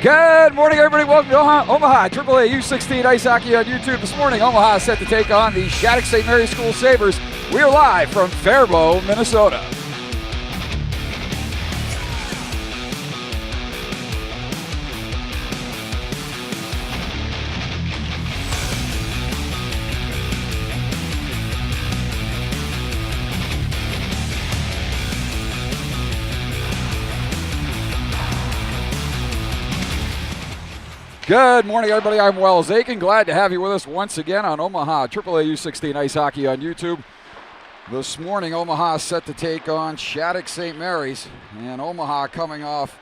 Good morning, everybody. Welcome to Omaha AAA U16 Ice Hockey on YouTube. This morning, Omaha is set to take on the Shattuck St. Mary's School Sabres. We are live from Faribault, Minnesota. Good morning, everybody. I'm Wells Aiken. Glad to have you with us once again on Omaha AAA U16 Ice Hockey on YouTube. This morning, Omaha is set to take on Shattuck St. Mary's, and Omaha coming off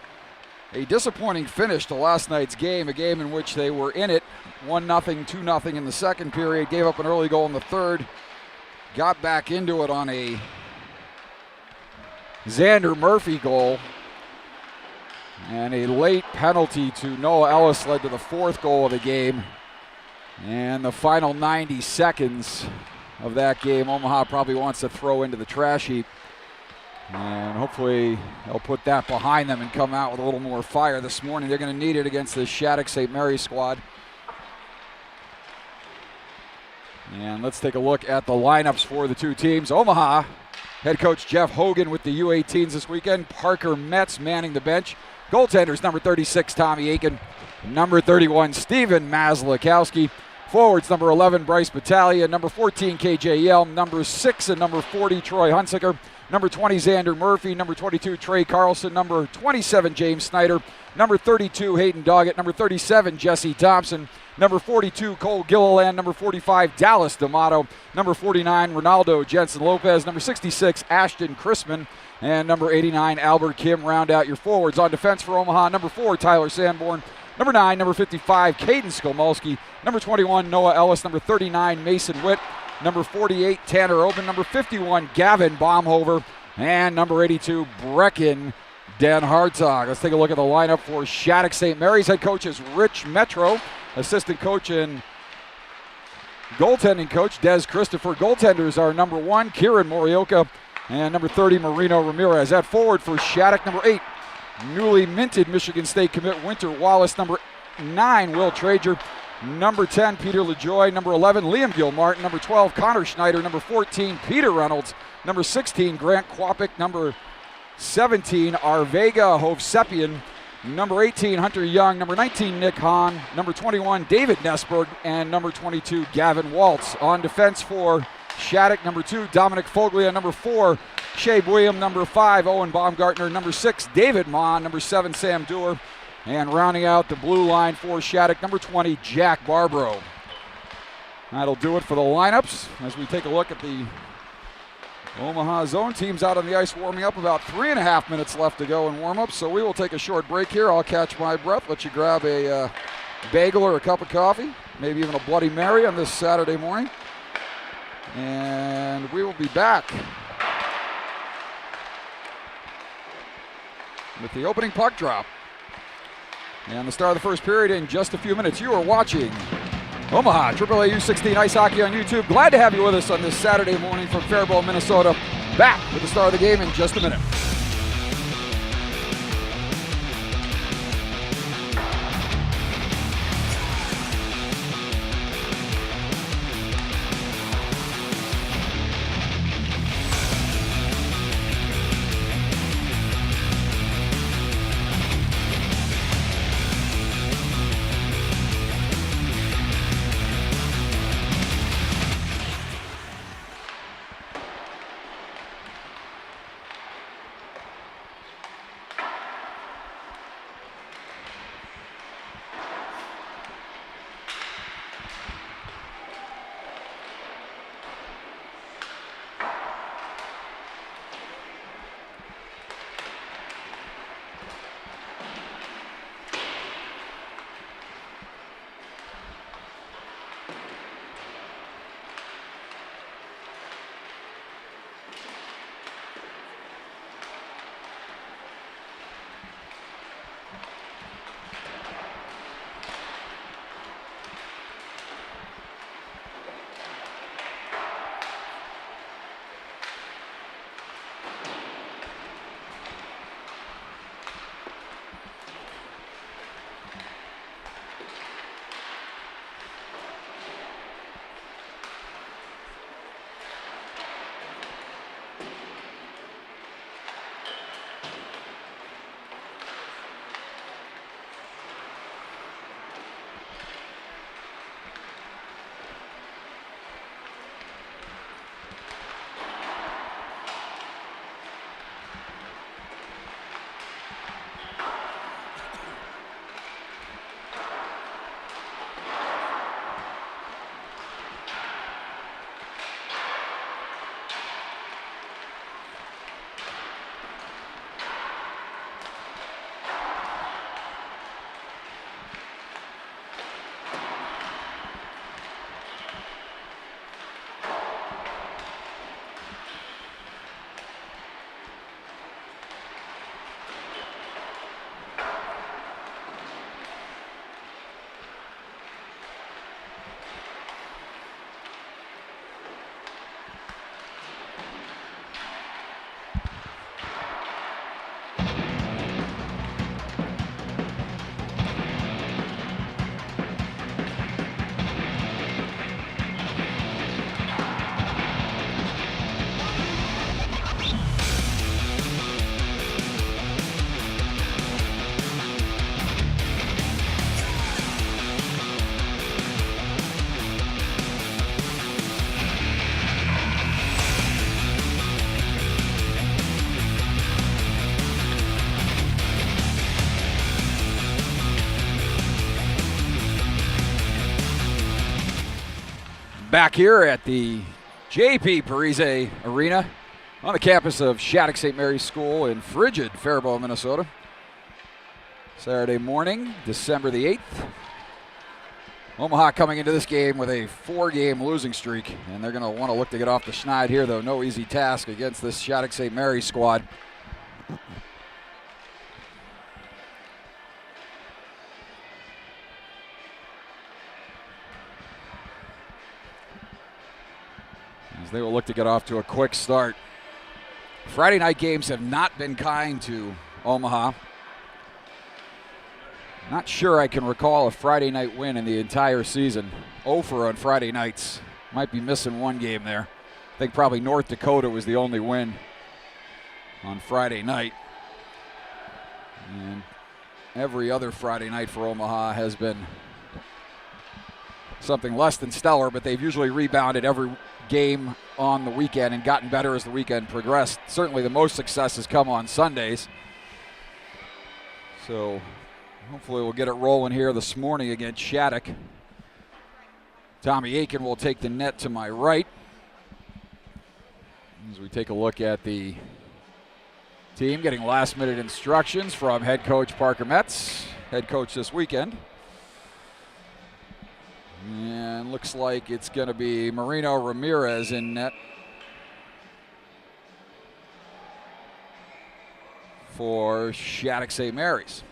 a disappointing finish to last night's game, a game in which they were in it 1-0, 2-0 in the second period, gave up an early goal in the third, got back into it on a Xander Murphy goal. And a late penalty to Noah Ellis led to the fourth goal of the game. And the final 90 seconds of that game, Omaha probably wants to throw into the trash heap. And hopefully they'll put that behind them and come out with a little more fire this morning. They're going to need it against the Shattuck St. Mary's squad. And let's take a look at the lineups for the two teams. Omaha, head coach Jeff Hogan with the U18s this weekend. Parker Metz manning the bench. Goaltenders, number 36, Tommy Aiken. Number 31, Steven Maslakowski. Forwards, number 11, Bryce Battaglia. Number 14, KJ Yelm. Number 6 and number 40, Troy Hunsicker. Number 20, Xander Murphy. Number 22, Trey Carlson. Number 27, James Snyder. Number 32, Hayden Doggett. Number 37, Jesse Thompson. Number 42, Cole Gilliland. Number 45, Dallas D'Amato. Number 49, Ronaldo Jensen Lopez. Number 66, Ashton Chrisman. And number 89, Albert Kim, round out your forwards. On defense for Omaha, number 4, Tyler Sanborn. Number 9, number 55, Caden Skolmolsky. Number 21, Noah Ellis. Number 39, Mason Witt. Number 48, Tanner Oben. Number 51, Gavin Baumhover. And number 82, Brecken Den Hartog. Let's take a look at the lineup for Shattuck St. Mary's. Head coach is Rich Metro. Assistant coach and goaltending coach, Des Christopher. Goaltenders are number 1, Kieran Morioka. And number 30, Marino Ramirez. At forward for Shattuck, number 8, newly minted Michigan State commit Winter Wallace. Number 9, Will Trager. Number 10, Peter LaJoy. Number 11, Liam Gilmartin. Number 12, Connor Schneider. Number 14, Peter Reynolds. Number 16, Grant Kwapik. Number 17, Arvega Hovsepian. Number 18, Hunter Young. Number 19, Nick Hahn. Number 21, David Nesberg. And number 22, Gavin Waltz. On defense for Shattuck, number 2, Dominic Foglia. Number 4, Shea William. Number 5, Owen Baumgartner. Number 6, David Mon. Number 7, Sam Dewar. And rounding out the blue line for Shattuck, number 20, Jack Barbaro. That'll do it for the lineups as we take a look at the Omaha zone teams out on the ice warming up. About 3.5 minutes left to go in warm-up, so we will take a short break here. I'll catch my breath, let you grab a bagel or a cup of coffee, maybe even a Bloody Mary on this Saturday morning. And we will be back with the opening puck drop and the start of the first period in just a few minutes. You are watching Omaha AAA U16 Ice Hockey on YouTube. Glad to have you with us on this Saturday morning from Faribault, Minnesota. Back with the start of the game in just a minute. Back here at the J.P. Parise Arena on the campus of Shattuck St. Mary's School in frigid Faribault, Minnesota. Saturday morning, December the 8th. Omaha coming into this game with a 4-game losing streak, and they're going to want to look to get off the schneid here, though. No easy task against this Shattuck St. Mary's squad. As they will look to get off to a quick start. Friday night games have not been kind to Omaha. Not sure I can recall a Friday night win in the entire season. Over on Friday nights. Might be missing one game there. I think probably North Dakota was the only win on Friday night. And every other Friday night for Omaha has been something less than stellar, but they've usually rebounded every game on the weekend and gotten better as the weekend progressed. Certainly the most success has come on Sundays. So hopefully we'll get it rolling here this morning against Shattuck. Tommy Aiken will take the net to my right as we take a look at the team getting last-minute instructions from head coach Parker Metz, head coach this weekend. And looks like it's going to be Marino Ramirez in net for Shattuck St. Mary's.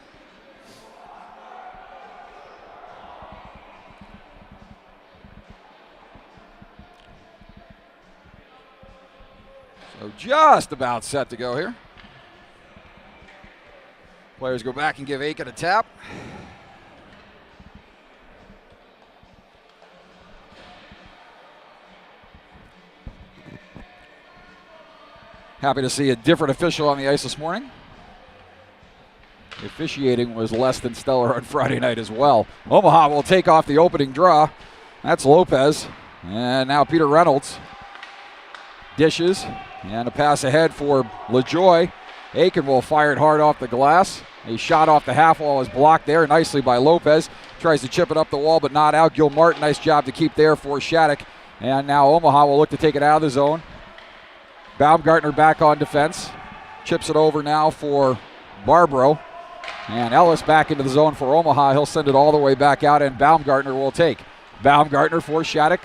So just about set to go here. Players go back and give Aiken a tap. Happy to see a different official on the ice this morning. The officiating was less than stellar on Friday night as well. Omaha will take off the opening draw. That's Lopez. And now Peter Reynolds dishes. And a pass ahead for LaJoy. Aiken will fire it hard off the glass. A shot off the half wall is blocked there nicely by Lopez. Tries to chip it up the wall, but not out. Gilmartin, nice job to keep there for Shattuck. And now Omaha will look to take it out of the zone. Baumgartner back on defense. Chips it over now for Barbaro. And Ellis back into the zone for Omaha. He'll send it all the way back out, and Baumgartner will take. Baumgartner for Shattuck.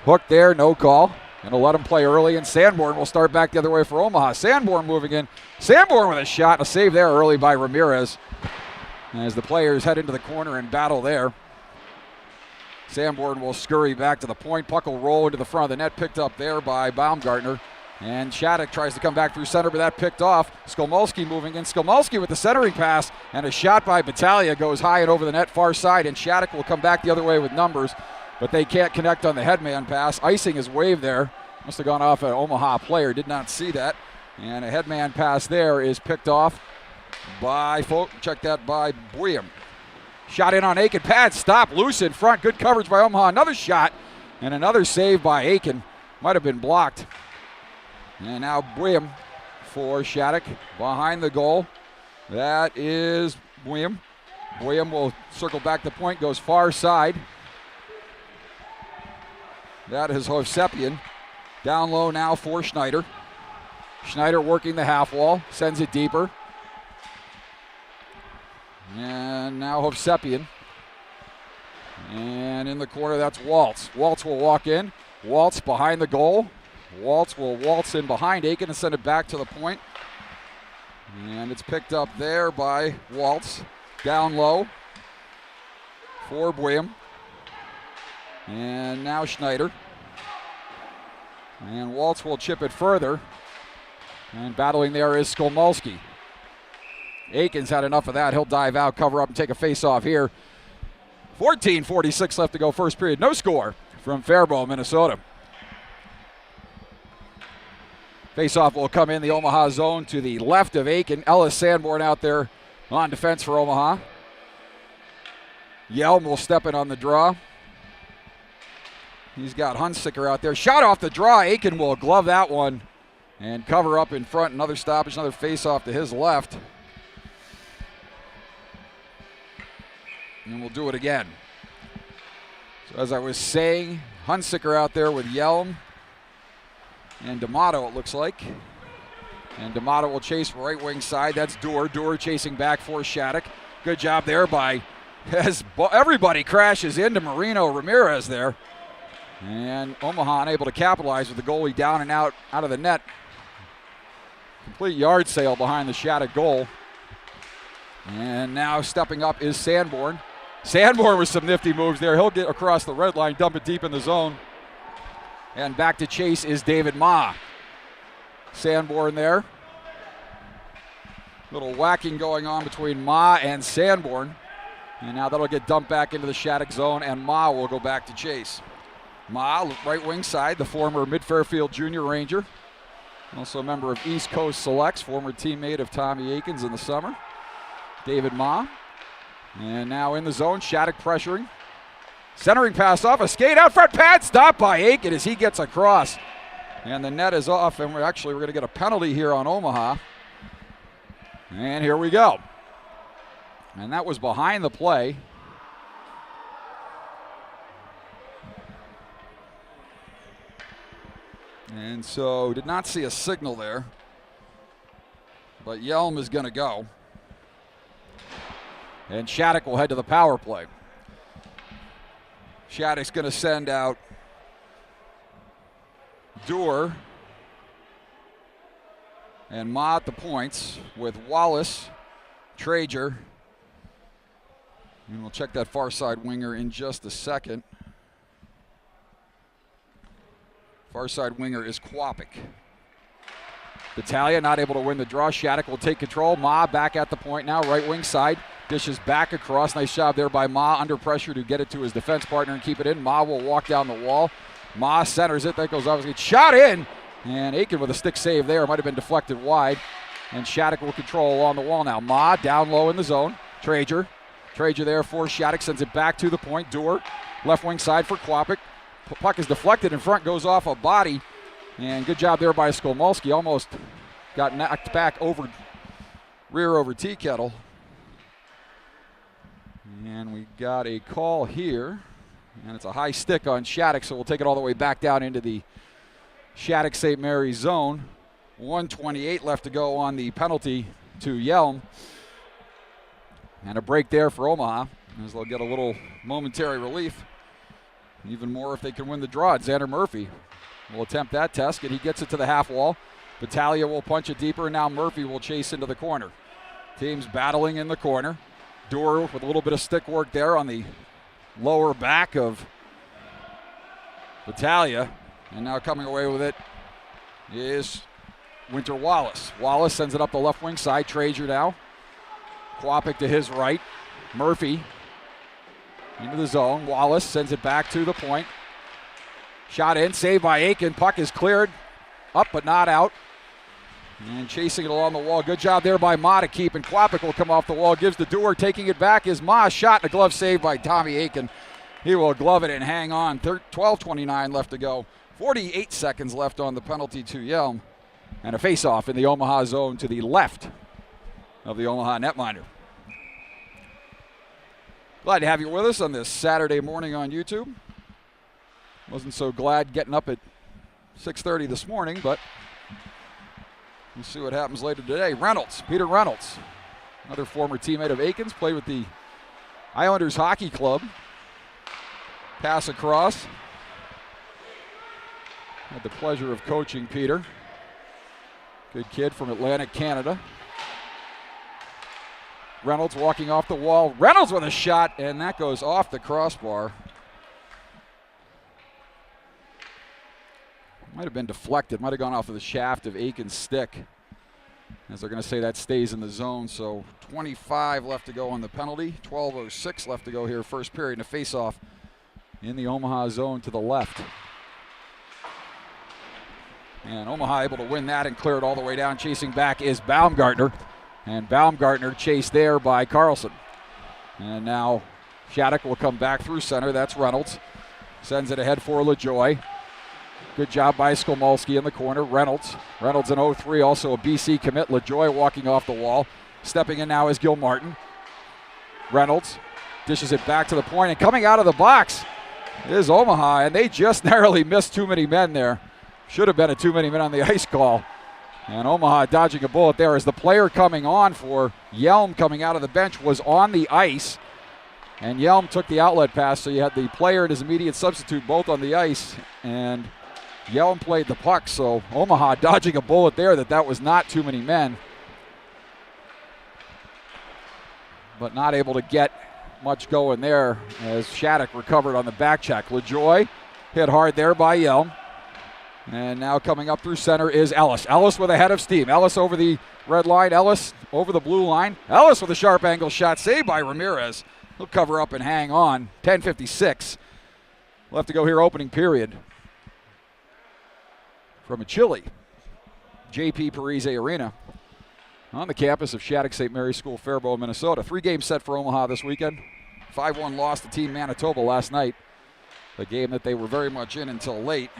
Hook there, no call. Going to let him play early, and Sanborn will start back the other way for Omaha. Sanborn moving in. Sanborn with a shot and a save there early by Ramirez. As the players head into the corner and battle there. Sanborn will scurry back to the point. Puck will roll into the front of the net, picked up there by Baumgartner. And Shattuck tries to come back through center, but that picked off. Skolmolski moving in. Skolmolski with the centering pass, and a shot by Battaglia goes high and over the net far side, and Shattuck will come back the other way with numbers, but they can't connect on the headman pass. Icing is waved there. Must have gone off an Omaha player. Did not see that. And a headman pass there is picked off by, check that, by Buyam. Shot in on Aiken. Pad stop. Loose in front. Good coverage by Omaha. Another shot and another save by Aiken. Might have been blocked. And now Buyam for Shattuck behind the goal. That is Buyam. Buyam will circle back the point, goes far side. That is Hovsepian. Down low now for Schneider. Schneider working the half wall, sends it deeper. And now Hovsepian. And in the corner, that's Waltz. Waltz will walk in. Waltz behind the goal. Waltz will waltz in behind Aiken and send it back to the point. And it's picked up there by Waltz. Down low for Buyam. And now Schneider. And Waltz will chip it further. And battling there is Skolmolski. Aiken's had enough of that. He'll dive out, cover up, and take a face-off here. 14:46 left to go first period. No score from Faribault, Minnesota. Face-off will come in the Omaha zone to the left of Aiken. Ellis Sanborn out there on defense for Omaha. Yelm will step in on the draw. He's got Hunsicker out there. Shot off the draw. Aiken will glove that one and cover up in front. Another stoppage, another face-off to his left. And we'll do it again. So as I was saying, Hunsicker out there with Yelm and D'Amato, it looks like. And D'Amato will chase right wing side. That's Doer. Doer chasing back for Shattuck. Good job there by, as everybody crashes into Marino Ramirez there. And Omaha unable to capitalize with the goalie down and out of the net. Complete yard sale behind the Shattuck goal. And now stepping up is Sanborn. Sanborn with some nifty moves there. He'll get across the red line, dump it deep in the zone. And back to chase is David Ma. Sanborn there. Little whacking going on between Ma and Sanborn. And now that'll get dumped back into the Shattuck zone, and Ma will go back to chase. Ma, right wing side, the former Mid-Fairfield Junior Ranger. Also a member of East Coast Selects, former teammate of Tommy Aikens in the summer. David Ma. And now in the zone, Shattuck pressuring. Centering pass off, a skate out front, pad stopped by Aiken as he gets across. And the net is off, and we're going to get a penalty here on Omaha. And here we go. And that was behind the play. And so did not see a signal there. But Yelm is going to go. And Shattuck will head to the power play. Shattuck's going to send out Doer and Ma at the points with Wallace, Traeger, and we'll check that far side winger in just a second. Far side winger is Quapic. Battaglia not able to win the draw. Shattuck will take control. Ma back at the point now, right wing side. Dishes back across. Nice job there by Ma under pressure to get it to his defense partner and keep it in. Ma will walk down the wall. Ma centers it. That goes off. It's shot in. And Aiken with a stick save there. Might have been deflected wide. And Shattuck will control along the wall now. Ma down low in the zone. Traeger there for Shattuck. Sends it back to the point. Doer. Left wing side for Quapic. Puck is deflected in front. Goes off a body. And good job there by Skolmolski. Almost got knocked back over rear over tea kettle. And we got a call here. And it's a high stick on Shattuck, so we'll take it all the way back down into the Shattuck St. Mary's zone. 1:28 left to go on the penalty to Yelm. And a break there for Omaha, as they'll get a little momentary relief. Even more if they can win the draw. Xander Murphy will attempt that test, and he gets it to the half wall. Battaglia will punch it deeper, and now Murphy will chase into the corner. Teams battling in the corner. Doer with a little bit of stick work there on the lower back of Battaglia. And now coming away with it is Winter Wallace. Wallace sends it up the left wing side. Traeger now. Quapic to his right. Murphy into the zone. Wallace sends it back to the point. Shot in, saved by Aiken. Puck is cleared. Up but not out. And chasing it along the wall. Good job there by Ma to keep, and Quapic will come off the wall. Gives to Doer, taking it back is Ma. Shot and a glove save by Tommy Aiken. He will glove it and hang on. 12:29 left to go. 48 seconds left on the penalty to Yelm. And a face-off in the Omaha zone to the left of the Omaha netminder. Glad to have you with us on this Saturday morning on YouTube. Wasn't so glad getting up at 6:30 this morning, but we'll see what happens later today. Reynolds, Peter Reynolds, another former teammate of Aikens, played with the Islanders Hockey Club. Pass across. Had the pleasure of coaching Peter. Good kid from Atlantic, Canada. Reynolds walking off the wall. Reynolds with a shot, and that goes off the crossbar. Might have been deflected. Might have gone off of the shaft of Aiken's stick. As they're going to say that stays in the zone. So 25 left to go on the penalty. 12:06 left to go here first period. And a face-off in the Omaha zone to the left. And Omaha able to win that and clear it all the way down. Chasing back is Baumgartner. And Baumgartner chased there by Carlson. And now Shattuck will come back through center. That's Reynolds. Sends it ahead for LaJoy. Good job by Skolmolski in the corner. Reynolds in 03, also a BC commit. LaJoy walking off the wall. Stepping in now is Gilmartin. Reynolds dishes it back to the point, and coming out of the box is Omaha, and they just narrowly missed too many men there. Should have been a too many men on the ice call. And Omaha dodging a bullet there as the player coming on for Yelm coming out of the bench was on the ice. And Yelm took the outlet pass, so you had the player and his immediate substitute both on the ice. And Yelm played the puck, so Omaha dodging a bullet there that was not too many men. But not able to get much going there as Shattuck recovered on the back check. LaJoy hit hard there by Yelm. And now coming up through center is Ellis. Ellis with a head of steam. Ellis over the red line. Ellis over the blue line. Ellis with a sharp angle shot saved by Ramirez. He'll cover up and hang on. 10:56. We'll have to go here opening period. From a chilly J.P. Parise Arena on the campus of Shattuck St. Mary's School, Faribault, Minnesota. 3-game set for Omaha this weekend. 5-1 loss to Team Manitoba last night. A game that they were very much in until late.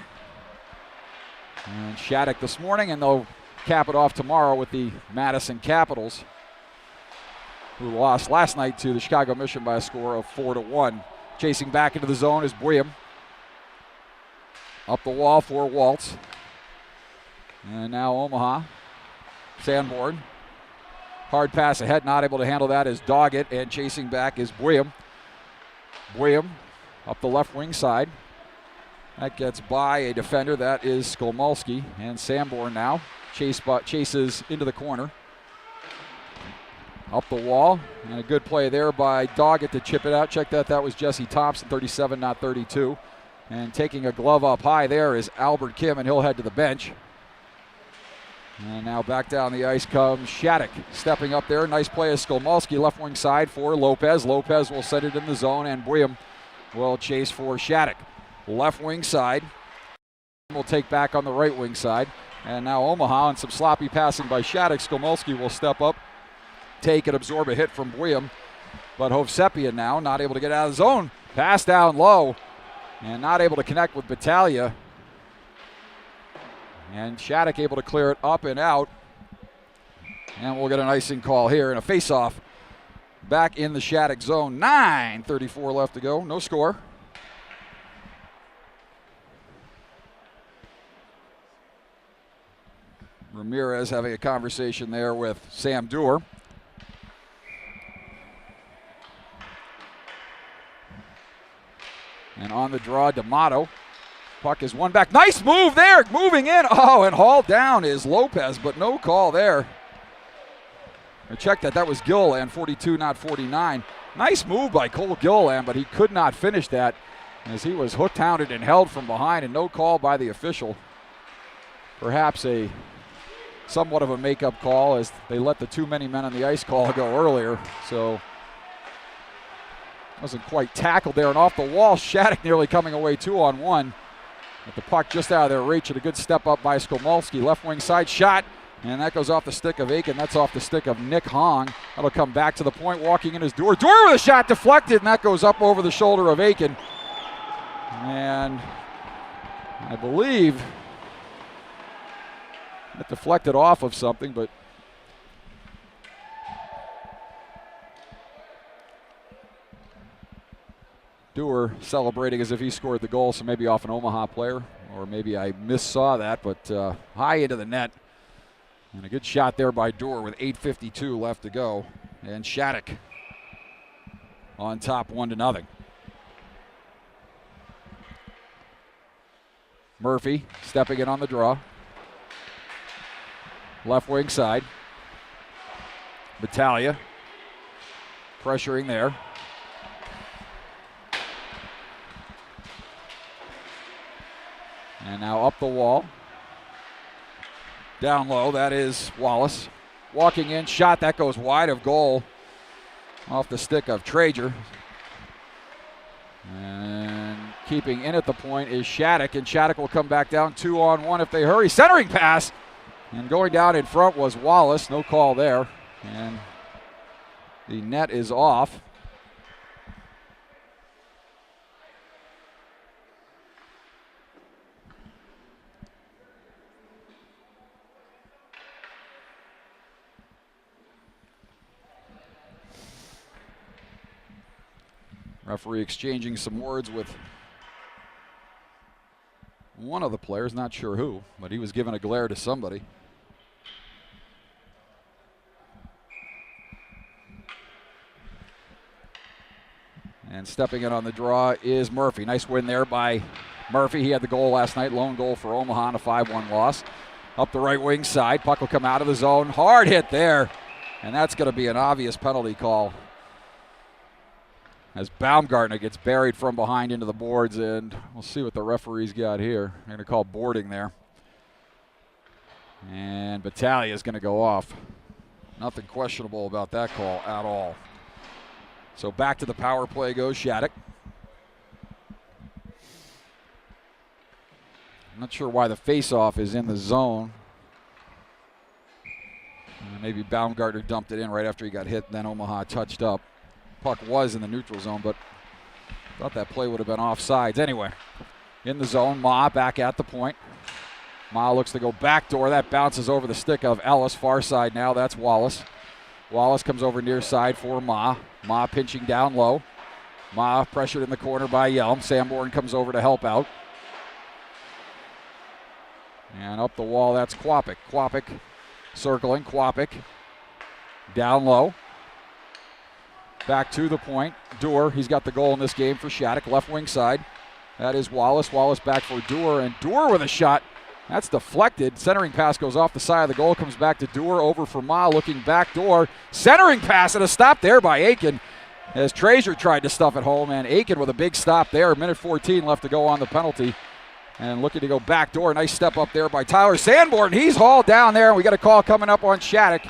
And Shattuck this morning, and they'll cap it off tomorrow with the Madison Capitals, who lost last night to the Chicago Mission by a score of 4-1. Chasing back into the zone is Bouillon. Up the wall for Waltz. And now Omaha. Sanborn. Hard pass ahead, not able to handle that is Doggett, and chasing back is Bouillon. Bouillon up the left wing side. That gets by a defender, that is Skolmolsky, and Sanborn now chases into the corner. Up the wall, and a good play there by Doggett to chip it out. Check that was Jesse Thompson, 37, not 32. And taking a glove up high there is Albert Kim, and he'll head to the bench. And now back down the ice comes Shattuck, stepping up there. Nice play of Skolmolsky, left wing side for Lopez. Lopez will set it in the zone, and Bouillon will chase for Shattuck. Left wing side. Will take back on the right wing side. And now Omaha and some sloppy passing by Shattuck. Skolmolsky will step up, take and absorb a hit from Bouillon. But Hovsepian now not able to get out of the zone. Pass down low and not able to connect with Battaglia. And Shattuck able to clear it up and out. And we'll get an icing call here and a face-off back in the Shattuck zone. 9:34 left to go. No score. Ramirez having a conversation there with Sam Dewar. And on the draw, D'Amato. Puck is won back. Nice move there, moving in. Oh, and hauled down is Lopez, but no call there. I checked that was Gilliland, 42, not 49. Nice move by Cole Gilliland, but he could not finish that as he was hooked, hounded, and held from behind, and no call by the official. Perhaps a somewhat of a makeup call as they let the too many men on the ice call go earlier. So wasn't quite tackled there, and off the wall, Shattuck nearly coming away 2-on-1. With the puck just out of their reach, and a good step up by Skolmolsky. Left wing side shot, and that goes off the stick of Aiken. That's off the stick of Nick Hong. That'll come back to the point, walking in his Dewar. Dewar with a shot deflected, and that goes up over the shoulder of Aiken. And I believe it deflected off of something, but Dewar celebrating as if he scored the goal, so maybe off an Omaha player, or maybe I missaw that, but high into the net. And a good shot there by Dewar with 8:52 left to go. And Shattuck on top 1-0. Murphy stepping in on the draw. Left wing side. Battaglia pressuring there. And now up the wall. Down low, that is Wallace. Walking in, shot, that goes wide of goal. Off the stick of Traeger. And keeping in at the point is Shattuck, and Shattuck will come back down 2-on-1 if they hurry. Centering pass, and going down in front was Wallace. No call there, and the net is off. Referee exchanging some words with one of the players, not sure who, but he was giving a glare to somebody. And stepping in on the draw is Murphy. Nice win there by Murphy. He had the goal last night, lone goal for Omaha in a 5-1 loss. Up the right wing side, puck will come out of the zone. Hard hit there, and that's going to be an obvious penalty call as Baumgartner gets buried from behind into the boards, and we'll see what the referee's got here. They're going to call boarding there. And Battaglia is going to go off. Nothing questionable about that call at all. So back to the power play goes Shattuck. I'm not sure why the faceoff is in the zone. Maybe Baumgartner dumped it in right after he got hit, then Omaha touched up. Puck was in the neutral zone, but thought that play would have been offsides. Anyway, in the zone, Ma back at the point. Ma looks to go backdoor. That bounces over the stick of Ellis. Far side now, that's Wallace. Wallace comes over near side for Ma. Ma pinching down low. Ma pressured in the corner by Yelm. Sanborn comes over to help out. And up the wall, that's Kwapik. Kwapik circling. Kwapik down low. Back to the point. Dewar, he's got the goal in this game for Shattuck. Left wing side. That is Wallace. Wallace back for Dewar, and Dewar with a shot. That's deflected. Centering pass goes off the side of the goal. Comes back to Dewar. Over for Ma, looking back door. Centering pass and a stop there by Aiken as Treasure tried to stuff it home. And Aiken with a big stop there. Minute 14 left to go on the penalty. And looking to go back door. Nice step up there by Tyler Sanborn. He's hauled down there. We got a call coming up on Shattuck.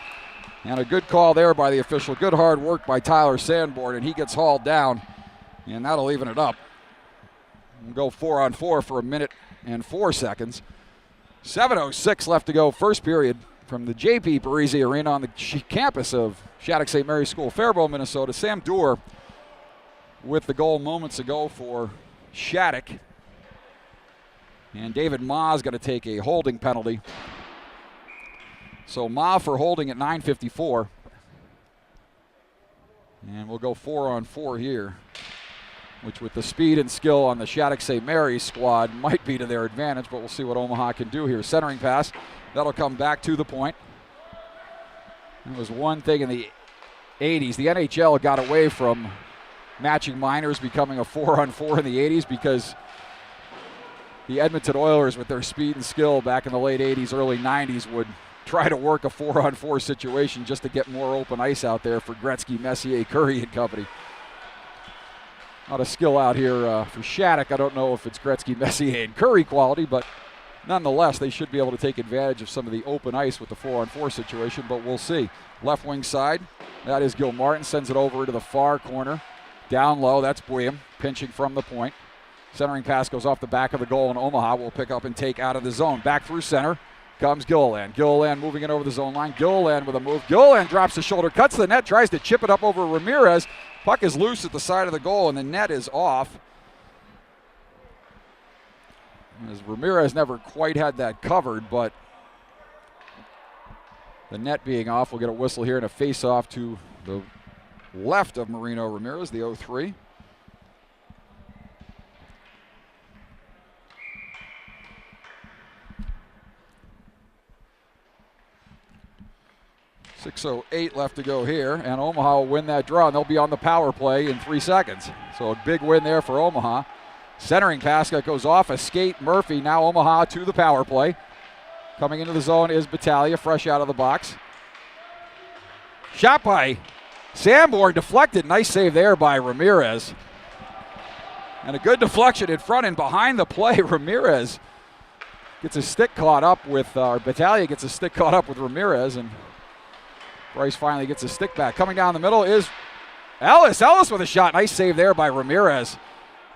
And a good call there by the official. Good hard work by Tyler Sanborn. And he gets hauled down. And that'll even it up. We'll go 4-on-4 for a minute and 4 seconds. 7:06 left to go, first period, from the J.P. Parisi Arena on the campus of Shattuck St. Mary's School, Faribault, Minnesota. Sam Dewar with the goal moments ago for Shattuck. And David Ma is going to take a holding penalty. So Ma for holding at 9:54. And we'll go 4-on-4 here, which with the speed and skill on the Shattuck St. Mary's squad might be to their advantage, but we'll see what Omaha can do here. Centering pass, that'll come back to the point. It was one thing in the 80s. The NHL got away from matching minors becoming a 4-on-4 in the 80s because the Edmonton Oilers, with their speed and skill back in the late 80s, early 90s, would try to work a 4-on-4 situation just to get more open ice out there for Gretzky, Messier, Curry, and company. A lot of skill out here for Shattuck. I don't know if it's Gretzky, Messier, and Curry quality, but nonetheless, they should be able to take advantage of some of the open ice with the 4-on-4 situation, but we'll see. Left wing side, that is Gil Martin, sends it over to the far corner. Down low, that's Bouillon, pinching from the point. Centering pass goes off the back of the goal, and Omaha will pick up and take out of the zone. Back through center comes Gilliland. Gilliland moving it over the zone line. Gilliland with a move. Gilliland drops the shoulder, cuts the net, tries to chip it up over Ramirez. Puck is loose at the side of the goal, and the net is off. As Ramirez never quite had that covered, but the net being off, we'll get a whistle here and a face-off to the left of Marino Ramirez, the 0-3. .608 left to go here, and Omaha will win that draw, and they'll be on the power play in 3 seconds. So a big win there for Omaha. Centering pass that goes off a skate. Murphy, now Omaha to the power play. Coming into the zone is Battaglia, fresh out of the box. Shot by Sanborn, deflected. Nice save there by Ramirez. And a good deflection in front and behind the play. Ramirez gets his stick caught up with, Battaglia gets his stick caught up with Ramirez, and Bryce finally gets his stick back. Coming down the middle is Ellis. Ellis with a shot. Nice save there by Ramirez.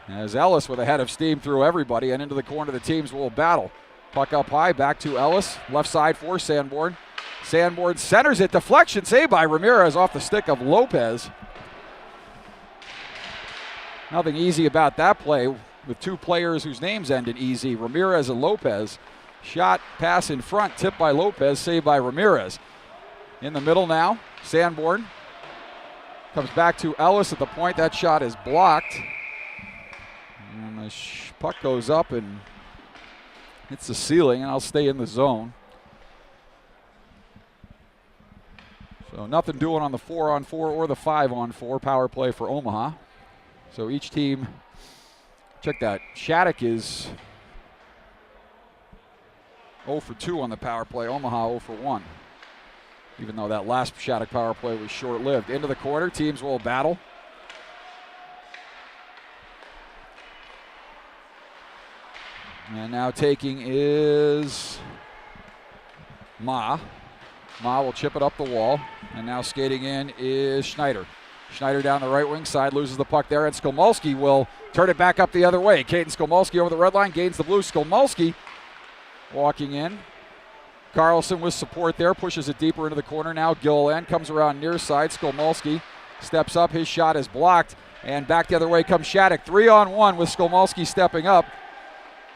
As Ellis with a head of steam through everybody and into the corner, the teams will battle. Puck up high, back to Ellis. Left side for Sanborn. Sanborn centers it. Deflection saved by Ramirez off the stick of Lopez. Nothing easy about that play with two players whose names end in easy, Ramirez and Lopez. Shot, pass in front, tipped by Lopez, saved by Ramirez. In the middle now, Sanborn comes back to Ellis at the point. That shot is blocked. And the puck goes up, and hits the ceiling, and I'll stay in the zone. So nothing doing on the 4-on-4 or the 5-on-4 power play for Omaha. So each team, check that, Shattuck is 0 for 2 on the power play, Omaha 0 for 1. Even though that last Shattuck power play was short-lived. Into the corner, teams will battle. And now taking is Ma. Ma will chip it up the wall. And now skating in is Schneider. Schneider down the right wing side, loses the puck there, and Skolmolski will turn it back up the other way. Caden Skolmolski over the red line, gains the blue. Skolmolski walking in. Carlson with support there, pushes it deeper into the corner now. Gilliland comes around near side. Skolmolski steps up, his shot is blocked, and back the other way comes Shattuck. 3-on-1 with Skolmolski stepping up.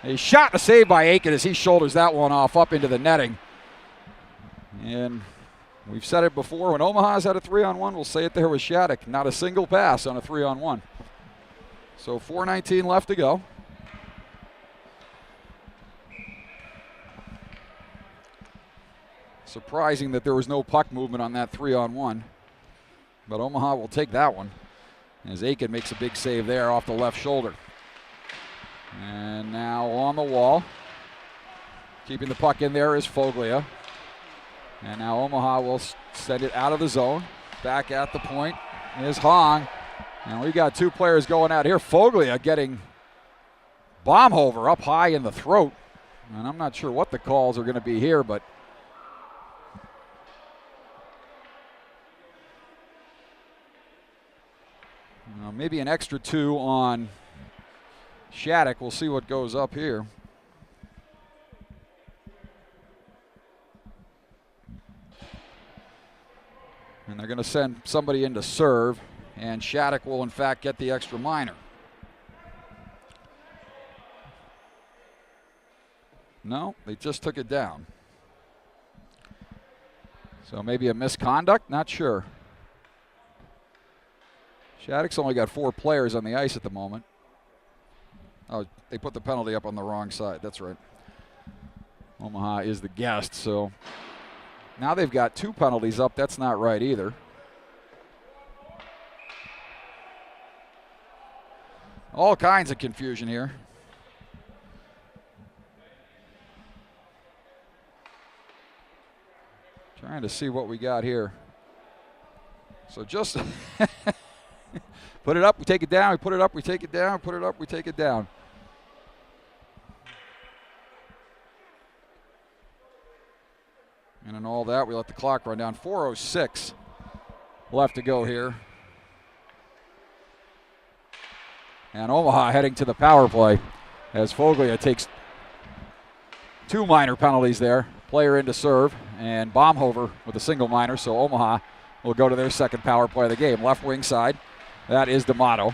A shot and a save by Aiken as he shoulders that one off up into the netting. And we've said it before, when Omaha's had a 3-on-1, we'll say it there with Shattuck. Not a single pass on a 3-on-1. So 4:19 left to go. Surprising that there was no puck movement on that 3-on-1. But Omaha will take that one as Aiken makes a big save there off the left shoulder. And now on the wall, keeping the puck in there is Foglia. And now Omaha will send it out of the zone. Back at the point is Hong. And we got two players going out here. Foglia getting Baumhover up high in the throat. And I'm not sure what the calls are going to be here, but maybe an extra 2 on Shattuck. We'll see what goes up here. And they're going to send somebody in to serve, and Shattuck will in fact get the extra minor. No, they just took it down. So maybe a misconduct, not sure. Shattuck's only got 4 players on the ice at the moment. Oh, they put the penalty up on the wrong side. That's right. Omaha is the guest, so now they've got 2 penalties up. That's not right either. All kinds of confusion here. Trying to see what we got here. So just put it up, we take it down, we put it up, we take it down, put it up, we take it down. And in all that, we let the clock run down. 4:06 left to go here. And Omaha heading to the power play as Foglia takes 2 minor penalties there. Player in to serve, and Baumhover with a single minor, so Omaha will go to their second power play of the game. Left wing side, that is D'Amato.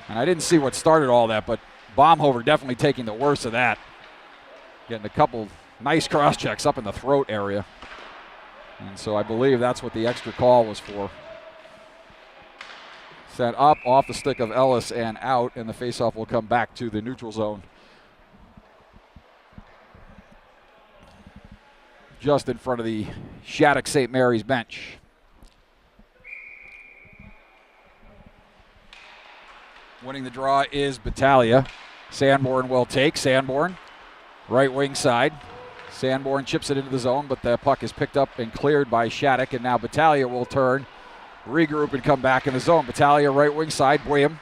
And I didn't see what started all that, but Baumhover definitely taking the worst of that. Getting a couple nice cross checks up in the throat area. And so I believe that's what the extra call was for. Sent up off the stick of Ellis and out, and the faceoff will come back to the neutral zone. Just in front of the Shattuck St. Mary's bench. Winning the draw is Battaglia. Sanborn will take. Sanborn, right wing side. Sanborn chips it into the zone, but the puck is picked up and cleared by Shattuck, and now Battaglia will turn, regroup, and come back in the zone. Battaglia, right wing side. William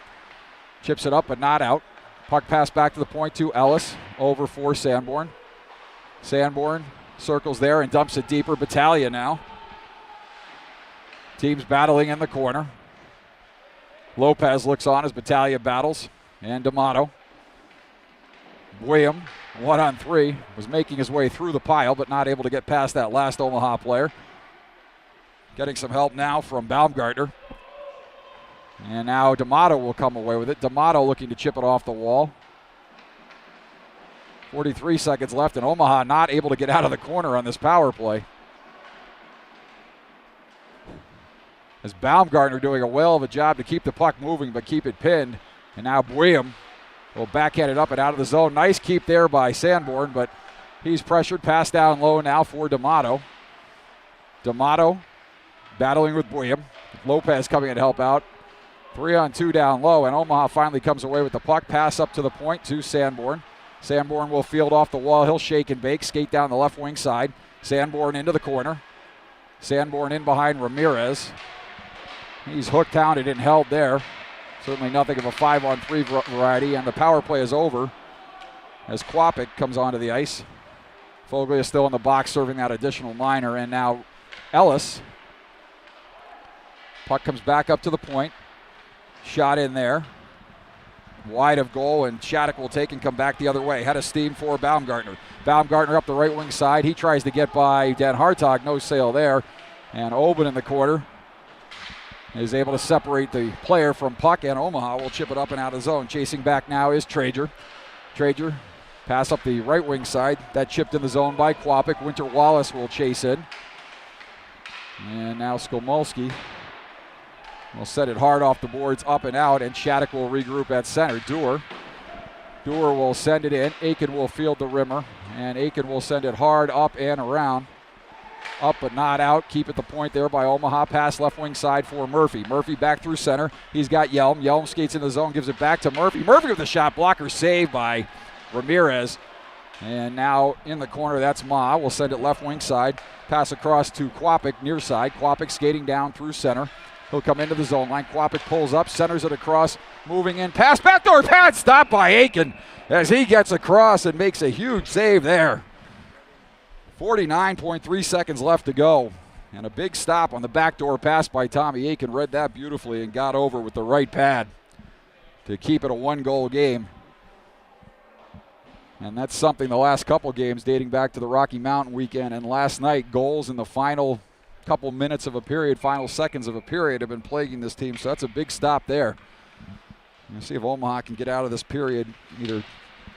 chips it up, but not out. Puck pass back to the point to Ellis, over for Sanborn. Sanborn circles there and dumps it deeper. Battaglia now. Teams battling in the corner. Lopez looks on as Battaglia battles, and D'Amato. William, 1-on-3, was making his way through the pile, but not able to get past that last Omaha player. Getting some help now from Baumgartner. And now D'Amato will come away with it. D'Amato looking to chip it off the wall. 43 seconds left, and Omaha not able to get out of the corner on this power play. As Baumgartner doing a whale of a job to keep the puck moving but keep it pinned. And now William will backhand it up and out of the zone. Nice keep there by Sanborn, but he's pressured. Pass down low now for D'Amato. D'Amato battling with William. Lopez coming in to help out. 3-on-2 down low, and Omaha finally comes away with the puck. Pass up to the point to Sanborn. Sanborn will field off the wall. He'll shake and bake, skate down the left wing side. Sanborn into the corner. Sanborn in behind Ramirez. He's hooked, hounded, and held there. Certainly nothing of a 5-on-3 variety, and the power play is over as Kwapik comes onto the ice. Foglia still in the box serving that additional minor, and now Ellis. Puck comes back up to the point. Shot in there. Wide of goal, and Shattuck will take and come back the other way. Head of steam for Baumgartner. Baumgartner up the right wing side. He tries to get by Dan Hartog. No sale there. And Oben in the corner is able to separate the player from puck, and Omaha will chip it up and out of zone. Chasing back now is Traeger. Traeger pass up the right wing side. That chipped in the zone by Kwapik. Winter Wallace will chase in. And now Skolmolski will set it hard off the boards, up and out, and Shattuck will regroup at center. Dewar will send it in. Aiken will field the rimmer, and Aiken will send it hard up and around. Up but not out. Keep at the point there by Omaha. Pass left wing side for Murphy. Murphy back through center. He's got Yelm. Yelm skates in the zone, gives it back to Murphy. Murphy with the shot blocker, saved by Ramirez. And now in the corner, that's Ma. We'll send it left wing side. Pass across to Kwapik near side. Kwapik skating down through center. He'll come into the zone line. Kwapik pulls up, centers it across, moving in. Pass, backdoor pad, stopped by Aiken as he gets across and makes a huge save there. 49.3 seconds left to go. And a big stop on the backdoor pass by Tommy Aiken. Read that beautifully and got over with the right pad to keep it a one-goal game. And that's something the last couple games dating back to the Rocky Mountain weekend. And last night, goals in the final couple minutes of a period, final seconds of a period have been plaguing this team. So that's a big stop there. We'll see if Omaha can get out of this period, either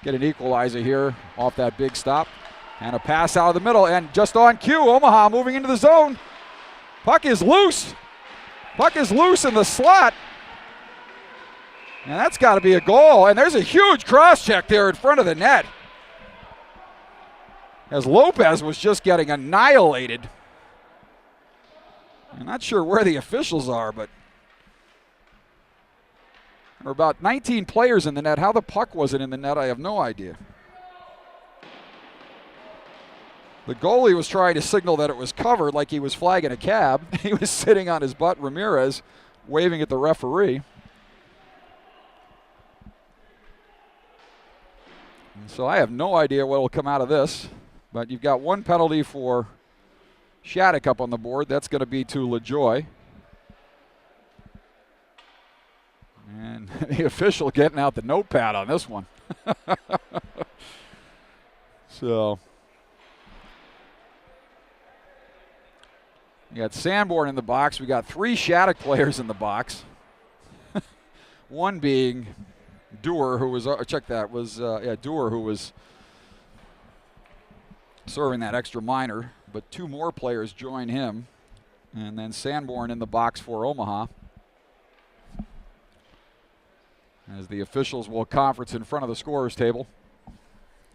get an equalizer here off that big stop. And a pass out of the middle, and just on cue, Omaha moving into the zone. Puck is loose. Puck is loose in the slot. And that's got to be a goal. And there's a huge cross check there in front of the net, as Lopez was just getting annihilated. I'm not sure where the officials are, but there were about 19 players in the net. How the puck wasn't in the net, I have no idea. The goalie was trying to signal that it was covered, like he was flagging a cab. He was sitting on his butt, Ramirez, waving at the referee. And so I have no idea what will come out of this, but you've got one penalty for Shattuck up on the board. That's going to be to LaJoy. And the official getting out the notepad on this one. So we got Sanborn in the box. We got 3 Shattuck players in the box. One being Dewar, who was Dewar, who was serving that extra minor, but 2 more players join him, and then Sanborn in the box for Omaha, as the officials will conference in front of the scorer's table.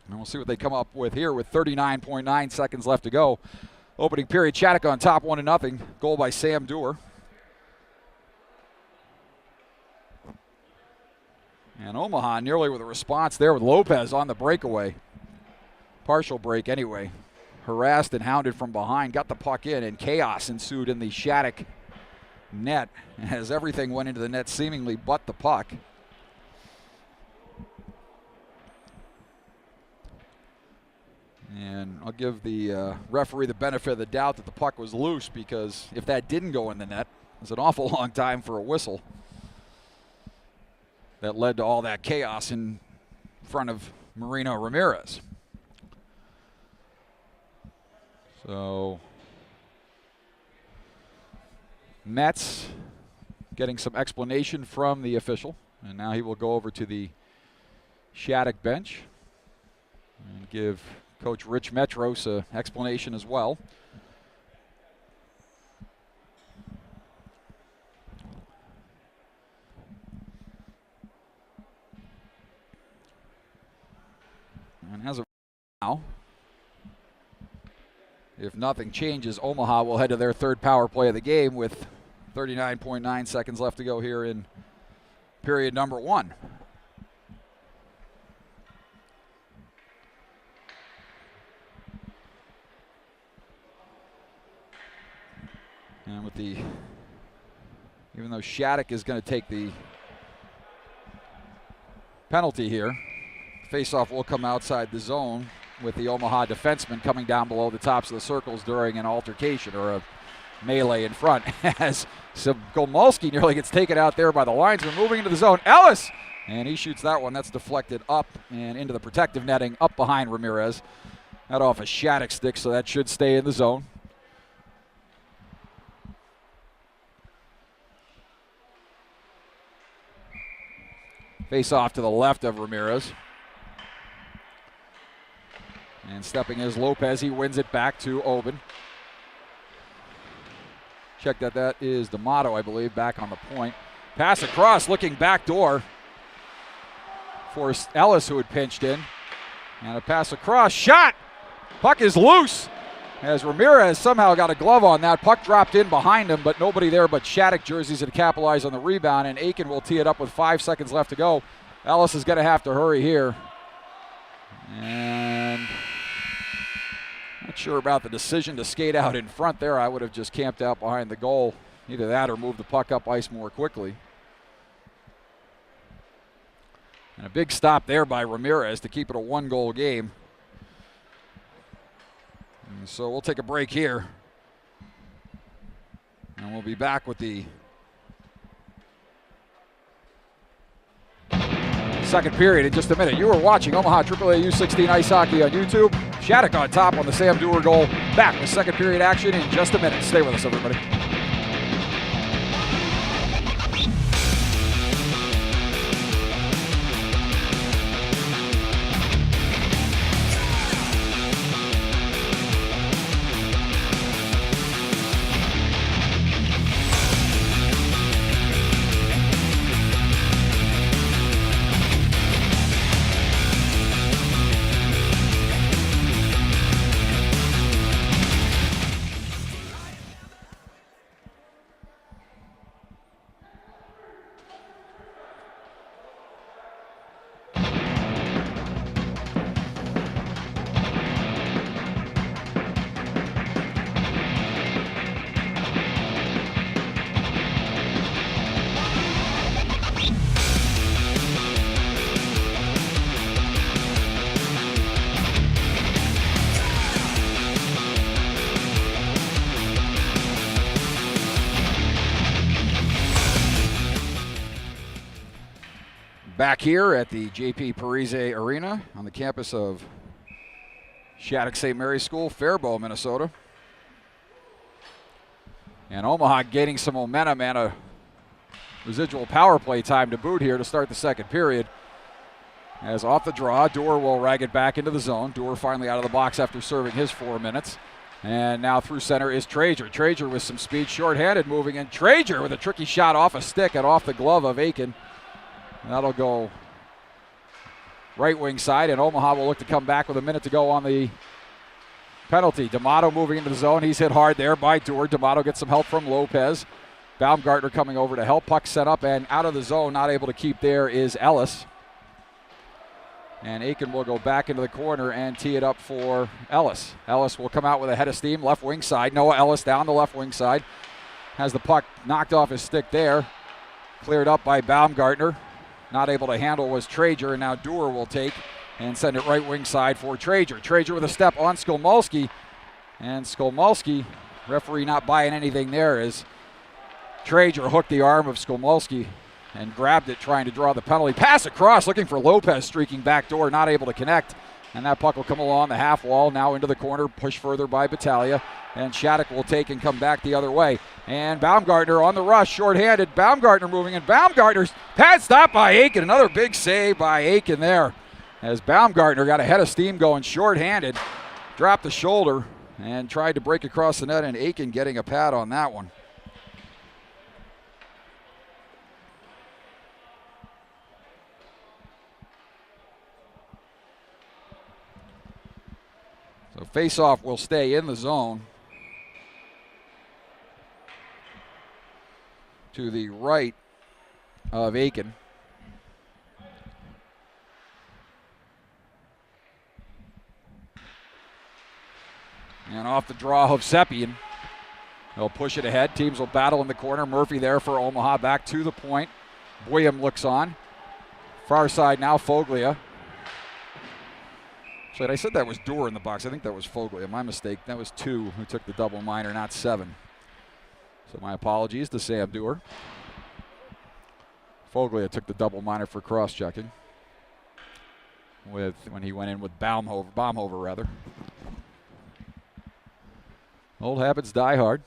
And we'll see what they come up with here with 39.9 seconds left to go. Opening period, Shattuck on top 1-0. Goal by Sam Dewar. And Omaha nearly with a response there with Lopez on the breakaway. Partial break anyway. Harassed and hounded from behind. Got the puck in, and chaos ensued in the Shattuck net as everything went into the net seemingly but the puck. And I'll give the referee the benefit of the doubt that the puck was loose, because if that didn't go in the net, it was an awful long time for a whistle. That led to all that chaos in front of Marino Ramirez. So Mets getting some explanation from the official, and now he will go over to the Shattuck bench and give Coach Rich Metros an explanation as well. If nothing changes, Omaha will head to their third power play of the game with 39.9 seconds left to go here in period number 1. And with the, even though Shattuck is going to take the penalty here, faceoff will come outside the zone with the Omaha defenseman coming down below the tops of the circles during an altercation or a melee in front as Skolmolsky nearly gets taken out there by the linesman. Moving into the zone, Ellis, and he shoots that one. That's deflected up and into the protective netting up behind Ramirez. That off a Shattuck stick, so that should stay in the zone. Face off to the left of Ramirez. And stepping is Lopez. He wins it back to Oben. Check that is D'Amato, I believe, back on the point. Pass across, looking back door for Ellis, who had pinched in. And a pass across, shot! Puck is loose as Ramirez somehow got a glove on that. Puck dropped in behind him, but nobody there but Shattuck jerseys had capitalized on the rebound, and Aiken will tee it up with 5 seconds left to go. Ellis is going to have to hurry here. And not sure about the decision to skate out in front there. I would have just camped out behind the goal. Either that or move the puck up ice more quickly. And a big stop there by Ramirez to keep it a 1-goal game. And so we'll take a break here. And we'll be back with the second period in just a minute. You are watching Omaha AAA U16 Ice Hockey on YouTube. Shattuck on top on the Sam Dewar goal. Back with second period action in just a minute. Stay with us, everybody. Back here at the J.P. Parise Arena on the campus of Shattuck St. Mary's School, Faribault, Minnesota. And Omaha gaining some momentum and a residual power play time to boot here to start the second period. As off the draw, Dewar will rag it back into the zone. Dewar finally out of the box after serving his 4 minutes. And now through center is Traeger. Traeger with some speed, shorthanded, moving in. Traeger with a tricky shot off a stick and off the glove of Aiken. That'll go right wing side, and Omaha will look to come back with a minute to go on the penalty. D'Amato moving into the zone. He's hit hard there by Dewar. D'Amato gets some help from Lopez. Baumgartner coming over to help. Puck set up and out of the zone. Not able to keep there is Ellis. And Aiken will go back into the corner and tee it up for Ellis. Ellis will come out with a head of steam, left wing side. Noah Ellis down the left wing side. Has the puck knocked off his stick there. Cleared up by Baumgartner. Not able to handle was Traeger, and now Dewar will take and send it right wing side for Traeger. Traeger with a step on Skolmolsky, and Skolmolsky, referee not buying anything there as Traeger hooked the arm of Skolmolsky and grabbed it trying to draw the penalty. Pass across, looking for Lopez streaking back door, not able to connect, and that puck will come along the half wall, now into the corner, pushed further by Battaglia, and Shattuck will take and come back the other way. And Baumgartner on the rush, shorthanded. Baumgartner moving in. Baumgartner's pad stop by Aiken. Another big save by Aiken there as Baumgartner got a head of steam going shorthanded, dropped the shoulder, and tried to break across the net, and Aiken getting a pad on that one. So face-off will stay in the zone to the right of Aiken. And off the draw, Hovsepian. They'll push it ahead. Teams will battle in the corner. Murphy there for Omaha. Back to the point. Boyum looks on. Far side now, Foglia. Actually, I said that was Dorr in the box. I think that was Foglia. My mistake. That was 2 who took the double minor, not 7. So my apologies to Sam Dorr. Foglia took the double minor for cross-checking when he went in with Baumhover rather. Old habits die hard.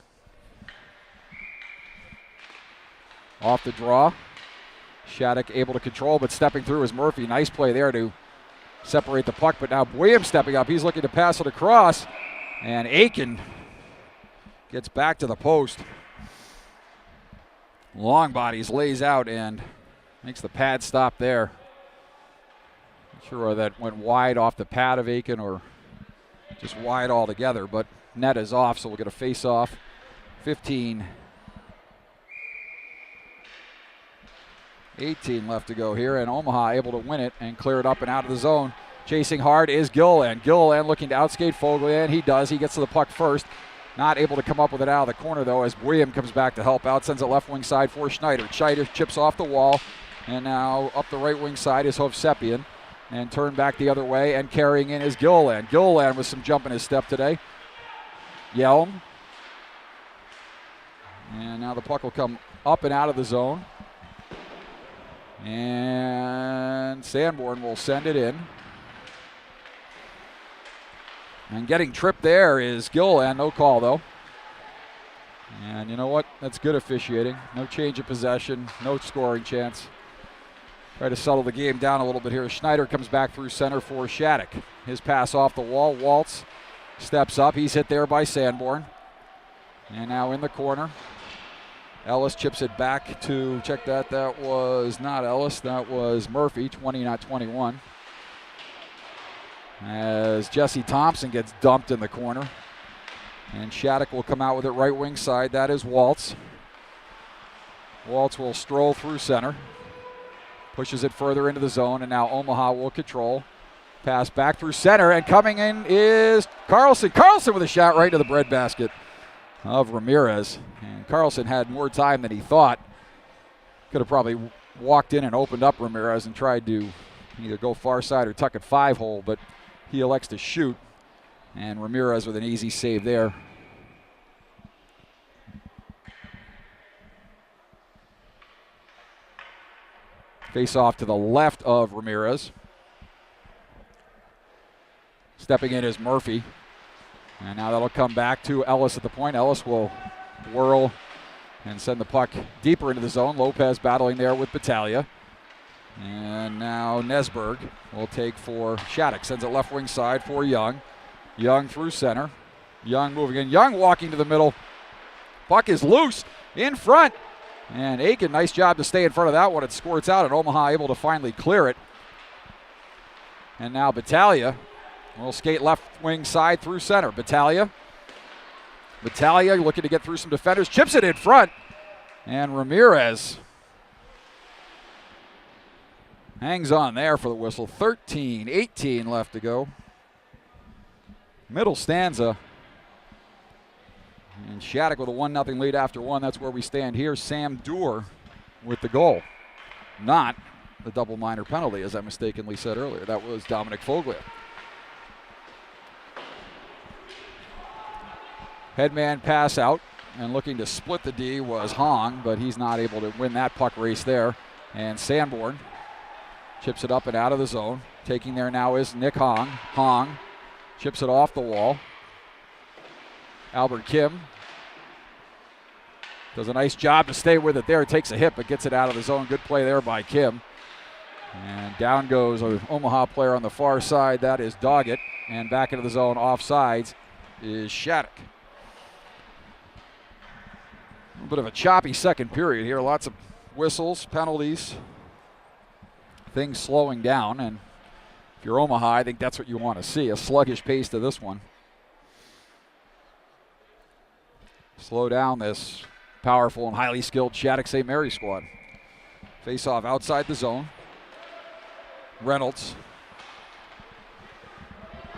Off the draw. Shattuck able to control, but stepping through is Murphy. Nice play there to separate the puck, but now Williams stepping up. He's looking to pass it across, and Aiken gets back to the post. Long bodies lays out and makes the pad stop there. Not sure whether that went wide off the pad of Aiken or just wide altogether, but net is off, so we'll get a face-off. 15-18 left to go here, and Omaha able to win it and clear it up and out of the zone. Chasing hard is Gilliland. Gilliland looking to outskate Foglia, and he does. He gets to the puck first. Not able to come up with it out of the corner, though, as William comes back to help out. Sends it left wing side for Schneider. Schneider chips off the wall, and now up the right wing side is Hovsepian. And turn back the other way, and carrying in is Gilliland. Gilliland with some jump in his step today. Yelm. And now the puck will come up and out of the zone. And Sanborn will send it in. And getting tripped there is Gilliland. No call, though. And you know what? That's good officiating. No change of possession. No scoring chance. Try to settle the game down a little bit here. Schneider comes back through center for Shattuck. His pass off the wall. Waltz steps up. He's hit there by Sanborn. And now in the corner. Ellis chips it back to, check that, that was not Ellis, that was Murphy, 20, not 21. As Jesse Thompson gets dumped in the corner. And Shattuck will come out with it right wing side. That is Waltz. Waltz will stroll through center. Pushes it further into the zone, and now Omaha will control. Pass back through center, and coming in is Carlson. Carlson with a shot right into the breadbasket of Ramirez. And Carlson had more time than he thought. Could have probably walked in and opened up Ramirez and tried to either go far side or tuck it 5-hole, but he elects to shoot. And Ramirez with an easy save there. Face off to the left of Ramirez. Stepping in is Murphy. And now that'll come back to Ellis at the point. Ellis will whirl and send the puck deeper into the zone. Lopez battling there with Battaglia. And now Nesberg will take for Shattuck. Sends it left wing side for Young. Young through center. Young moving in. Young walking to the middle. Puck is loose in front. And Aiken, nice job to stay in front of that one. It squirts out, and Omaha able to finally clear it. And now Battaglia will skate left wing side through center. Battaglia looking to get through some defenders. Chips it in front. And Ramirez hangs on there for the whistle. 13-18 left to go. Middle stanza. And Shattuck with a 1-0 lead after one. That's where we stand here. Sam Dorr with the goal. Not the double minor penalty, as I mistakenly said earlier. That was Dominic Foglia. Headman pass out, and looking to split the D was Hong, but he's not able to win that puck race there. And Sanborn chips it up and out of the zone. Taking there now is Nick Hong. Hong chips it off the wall. Albert Kim does a nice job to stay with it there. Takes a hit but gets it out of the zone. Good play there by Kim. And down goes an Omaha player on the far side. That is Doggett. And back into the zone offsides is Shattuck. A little bit of a choppy second period here. Lots of whistles, penalties, things slowing down. And if you're Omaha, I think that's what you want to see. A sluggish pace to this one. slow down this powerful and highly skilled Shattuck St. Mary squad. Face off outside the zone. Reynolds.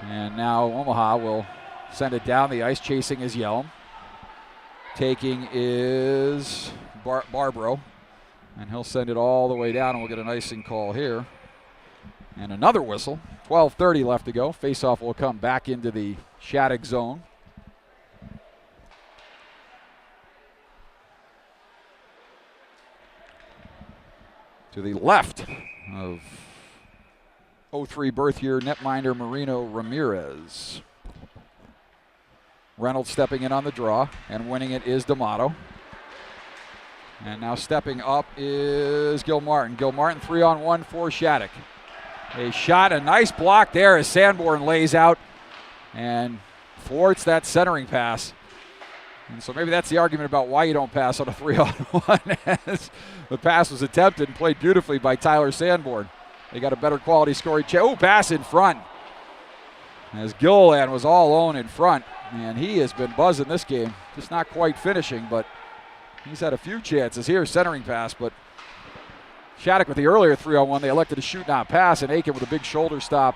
And now Omaha will send it down the ice. Chasing is Yelm. Taking is Barbaro. And he'll send it all the way down, and we'll get an icing call here. And another whistle. 12:30 left to go. Face-off will come back into the Shattuck zone. To the left of 03 birth year netminder Marino Ramirez. Reynolds stepping in on the draw, and winning it is D'Amato. And now stepping up is Gilmartin. Gilmartin 3-on-1 for Shattuck. A shot, a nice block there as Sanborn lays out and thwarts that centering pass. And so maybe that's the argument about why you don't pass on a 3-on-1, as the pass was attempted and played beautifully by Tyler Sanborn. They got a better quality scoring chance. Oh, pass in front. As Gilliland was all alone in front, and he has been buzzing this game. Just not quite finishing, but he's had a few chances here, centering pass, but Shattuck with the earlier 3-on-1, they elected to shoot, not pass, and Aiken with a big shoulder stop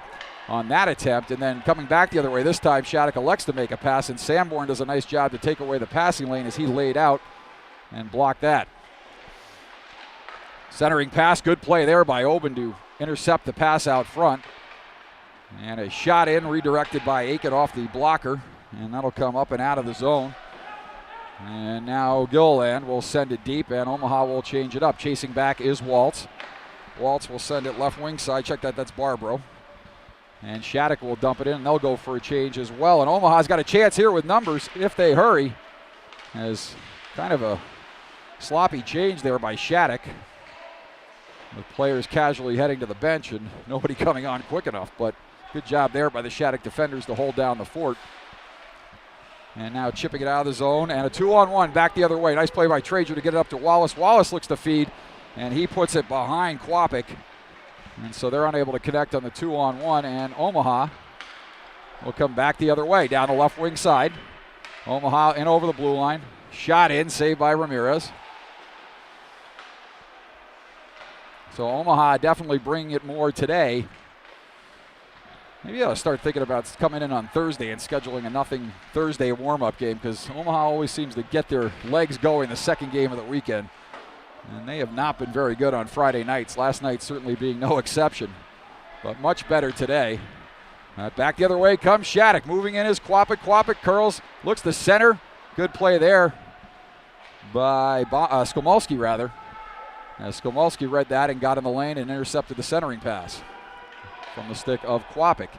on that attempt. And then coming back the other way, this time Shattuck elects to make a pass, and Sanborn does a nice job to take away the passing lane as he laid out and blocked that. Centering pass, good play there by Oben to intercept the pass out front. And a shot in, redirected by Aiken off the blocker, and that'll come up and out of the zone. And now Gilliland will send it deep, and Omaha will change it up. Chasing back is Waltz. Waltz will send it left wing side. Check that, that's Barbaro. And Shattuck will dump it in, and they'll go for a change as well. And Omaha's got a chance here with numbers if they hurry. As kind of a sloppy change there by Shattuck, with players casually heading to the bench and nobody coming on quick enough. But good job there by the Shattuck defenders to hold down the fort. And now chipping it out of the zone, and a 2-on-1 back the other way. Nice play by Trager to get it up to Wallace. Wallace looks to feed, and he puts it behind Quapic. And so they're unable to connect on the 2-on-1, and Omaha will come back the other way, down the left wing side. Omaha in over the blue line. Shot in, saved by Ramirez. So Omaha definitely bringing it more today. Maybe I'll start thinking about coming in on Thursday and scheduling a nothing Thursday warm-up game, because Omaha always seems to get their legs going the second game of the weekend. And they have not been very good on Friday nights, last night certainly being no exception. But much better today. Back the other way comes Shattuck. Moving in is Quapic. Quapic curls, looks to center. Good play there by Skomolski, rather. Skomolski read that and got in the lane and intercepted the centering pass from the stick of Quapic.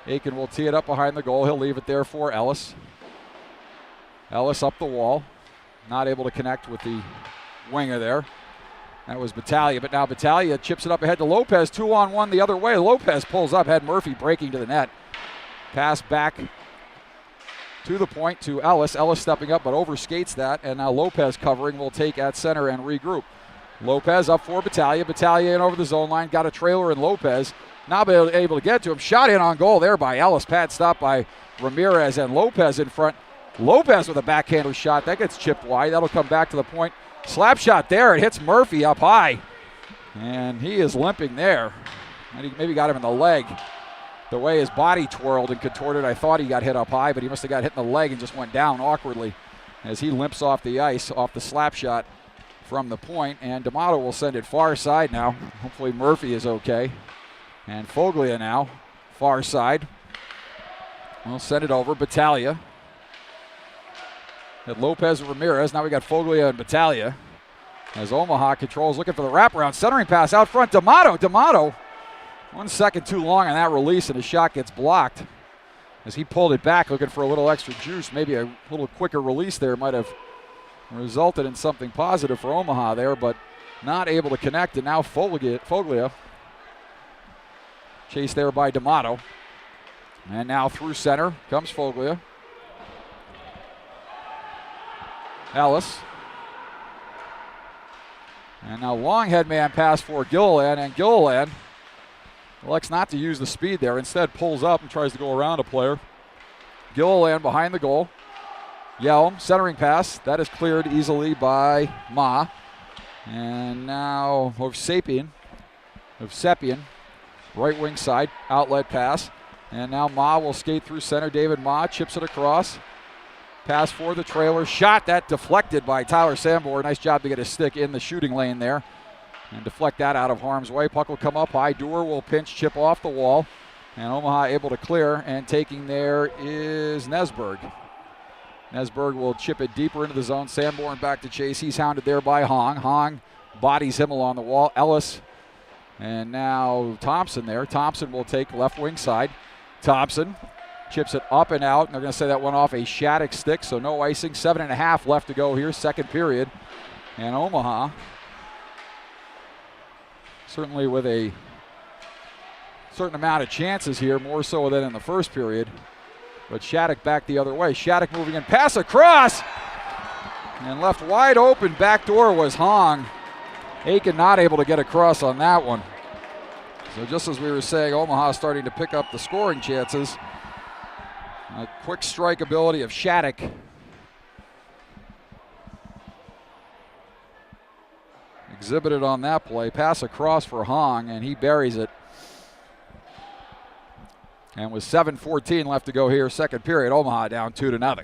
Aiken will tee it up behind the goal. He'll leave it there for Ellis. Ellis up the wall. Not able to connect with the winger there. That was Battaglia, but now Battaglia chips it up ahead to Lopez. 2-on-1 the other way. Lopez pulls up, had Murphy breaking to the net. Pass back to the point to Ellis. Ellis stepping up but overskates that, and now Lopez covering will take at center and regroup. Lopez up for Battaglia. Battaglia in over the zone line. Got a trailer in Lopez. Not able to get to him. Shot in on goal there by Ellis. Pad stop by Ramirez, and Lopez in front. Lopez with a backhander shot. That gets chipped wide. That'll come back to the point. Slap shot there. It hits Murphy up high. And he is limping there. And he maybe got him in the leg. The way his body twirled and contorted, I thought he got hit up high, but he must have got hit in the leg and just went down awkwardly as he limps off the ice off the slap shot from the point. And D'Amato will send it far side now. Hopefully Murphy is okay. And Foglia now, far side. We'll send it over. Battaglia. At Lopez and Ramirez. Now we got Foglia and Battaglia. As Omaha controls, looking for the wraparound. Centering pass out front. D'Amato. 1 second too long on that release, and his shot gets blocked. As he pulled it back, looking for a little extra juice. Maybe a little quicker release there might have resulted in something positive for Omaha there, but not able to connect. And now Foglia. Chased there by D'Amato. And now through center comes Foglia. Ellis. And now long head man pass for Gilliland, and Gilliland elects not to use the speed there. Instead pulls up and tries to go around a player. Gilliland behind the goal. Yelm, centering pass. That is cleared easily by Ma. And now Hovsepian, right wing side, outlet pass. And now Ma will skate through center. David Ma chips it across. Pass for the trailer. Shot that deflected by Tyler Sambor. Nice job to get his stick in the shooting lane there and deflect that out of harm's way. Puck will come up high. Dewar will pinch, chip off the wall. And Omaha able to clear, and taking there is Nesberg. Nesberg will chip it deeper into the zone. Sanborn back to chase. He's hounded there by Hong. Hong bodies him along the wall. Ellis, and now Thompson there. Thompson will take left wing side. Thompson chips it up and out. And they're going to say that went off a Shattuck stick, so no icing. 7.5 left to go here, second period. And Omaha, certainly with a certain amount of chances here, more so than in the first period. But Shattuck back the other way. Shattuck moving in, pass across, and left wide open. Back door was Hong. Aiken not able to get across on that one. So just as we were saying, Omaha starting to pick up the scoring chances. A quick strike ability of Shattuck. Exhibited on that play. Pass across for Hong, and he buries it. And with 7:14 left to go here, second period, Omaha down 2-0.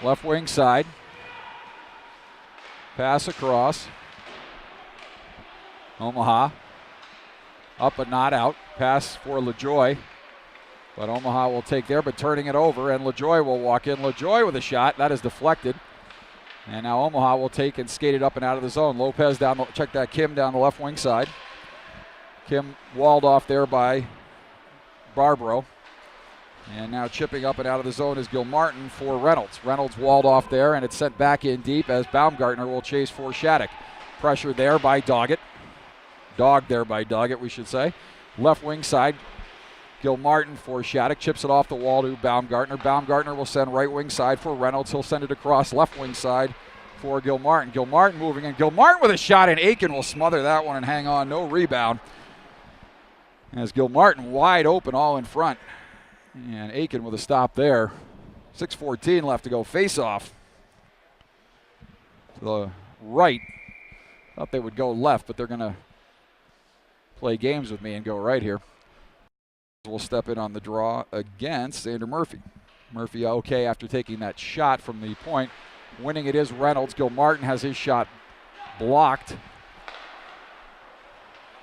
Left wing side. Pass across. Omaha. Up but not out. Pass for LaJoy. But Omaha will take there, but turning it over, and LaJoy will walk in. LaJoy with a shot. That is deflected. And now Omaha will take and skate it up and out of the zone. Lopez down the, check that, Kim down the left wing side. Kim walled off there by Barbaro. And now chipping up and out of the zone is Gilmartin for Reynolds. Reynolds walled off there, and it's sent back in deep as Baumgartner will chase for Shattuck. Pressure there by Doggett. Dogged there by Doggett, we should say. Left wing side, Gilmartin for Shattuck. Chips it off the wall to Baumgartner. Baumgartner will send right wing side for Reynolds. He'll send it across left wing side for Gilmartin. Gilmartin moving in. Gilmartin with a shot, and Aiken will smother that one and hang on. No rebound. As Gilmartin wide open all in front. And Aiken with a stop there. 6:14 left to go. Face off to the right. Thought they would go left, but they're going to play games with me and go right here. We'll step in on the draw against Andrew Murphy. Murphy okay after taking that shot from the point. Winning it is Reynolds. Gilmartin has his shot blocked.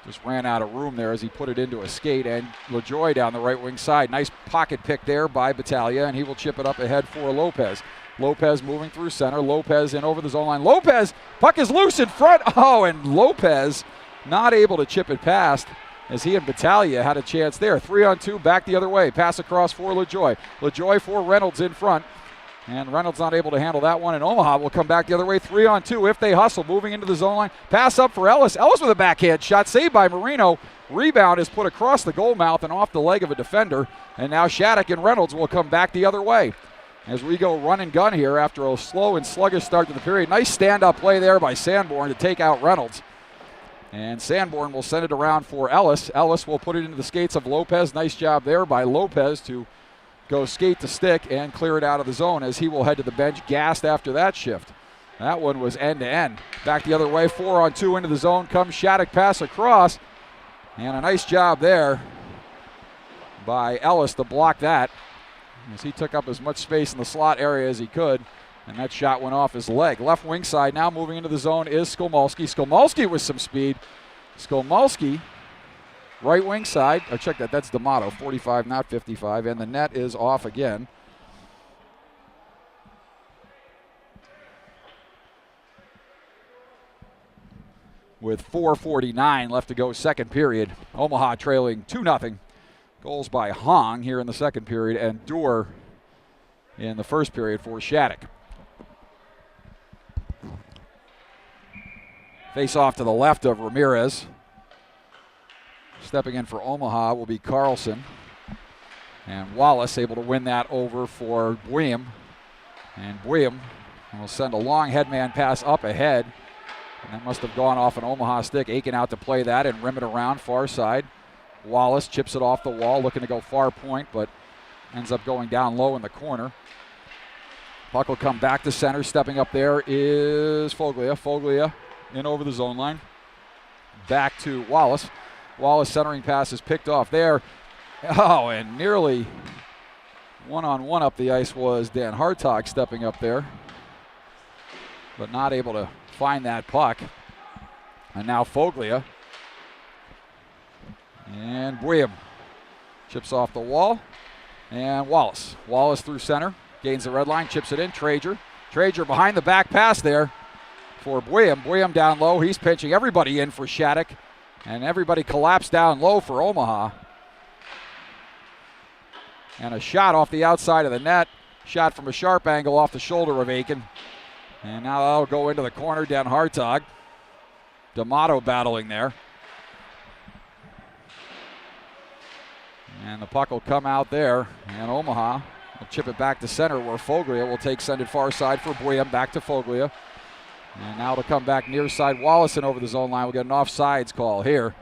Just ran out of room there as he put it into a skate. And LaJoy down the right wing side. Nice pocket pick there by Battaglia, and he will chip it up ahead for Lopez. Lopez moving through center. Lopez in over the zone line. Lopez, puck is loose in front. Oh, and Lopez not able to chip it past as he and Battaglia had a chance there. 3-on-2, back the other way. Pass across for LaJoy. LaJoy for Reynolds in front. And Reynolds not able to handle that one, and Omaha will come back the other way. 3-on-2 if they hustle, moving into the zone line. Pass up for Ellis. Ellis with a backhand shot, saved by Marino. Rebound is put across the goal mouth and off the leg of a defender. And now Shattuck and Reynolds will come back the other way as we go run and gun here after a slow and sluggish start to the period. Nice stand-up play there by Sanborn to take out Reynolds. And Sanborn will send it around for Ellis. Ellis will put it into the skates of Lopez. Nice job there by Lopez to go skate to stick and clear it out of the zone as he will head to the bench, gassed after that shift. That one was end-to-end. Back the other way, 4-on-2 into the zone. Comes Shattuck, pass across. And a nice job there by Ellis to block that as he took up as much space in the slot area as he could. And that shot went off his leg. Left wing side now moving into the zone is Skolmolski. Skolmolski with some speed. Skolmolski, right wing side. Oh, check that. That's D'Amato. 45, not 55. And the net is off again. With 4:49 left to go, second period. Omaha trailing 2-0. Goals by Hong here in the second period and Dewar in the first period for Shattuck. Face off to the left of Ramirez. Stepping in for Omaha will be Carlson. And Wallace able to win that over for Bouillon. And Bouillon will send a long headman pass up ahead. And that must have gone off an Omaha stick. Aiken out to play that and rim it around far side. Wallace chips it off the wall, looking to go far point, but ends up going down low in the corner. Puck will come back to center. Stepping up there is Foglia. Foglia in over the zone line. Back to Wallace. Wallace centering pass is picked off there. Oh, and nearly one-on-one up the ice was Dan Hartog stepping up there, but not able to find that puck. And now Foglia. And Bouillon chips off the wall. And Wallace. Wallace through center. Gains the red line, chips it in. Traeger behind the back pass there for Bouillon. Bouillon down low. He's pinching everybody in for Shattuck. And everybody collapsed down low for Omaha. And a shot off the outside of the net. Shot from a sharp angle off the shoulder of Aiken. And now that'll go into the corner. Dan Hartog. D'Amato battling there. And the puck will come out there. And Omaha will chip it back to center where Foglia will send it far side for Bouillon. Back to Foglia. And now it'll come back near side. Wallace in over the zone line. We'll get an offsides call here.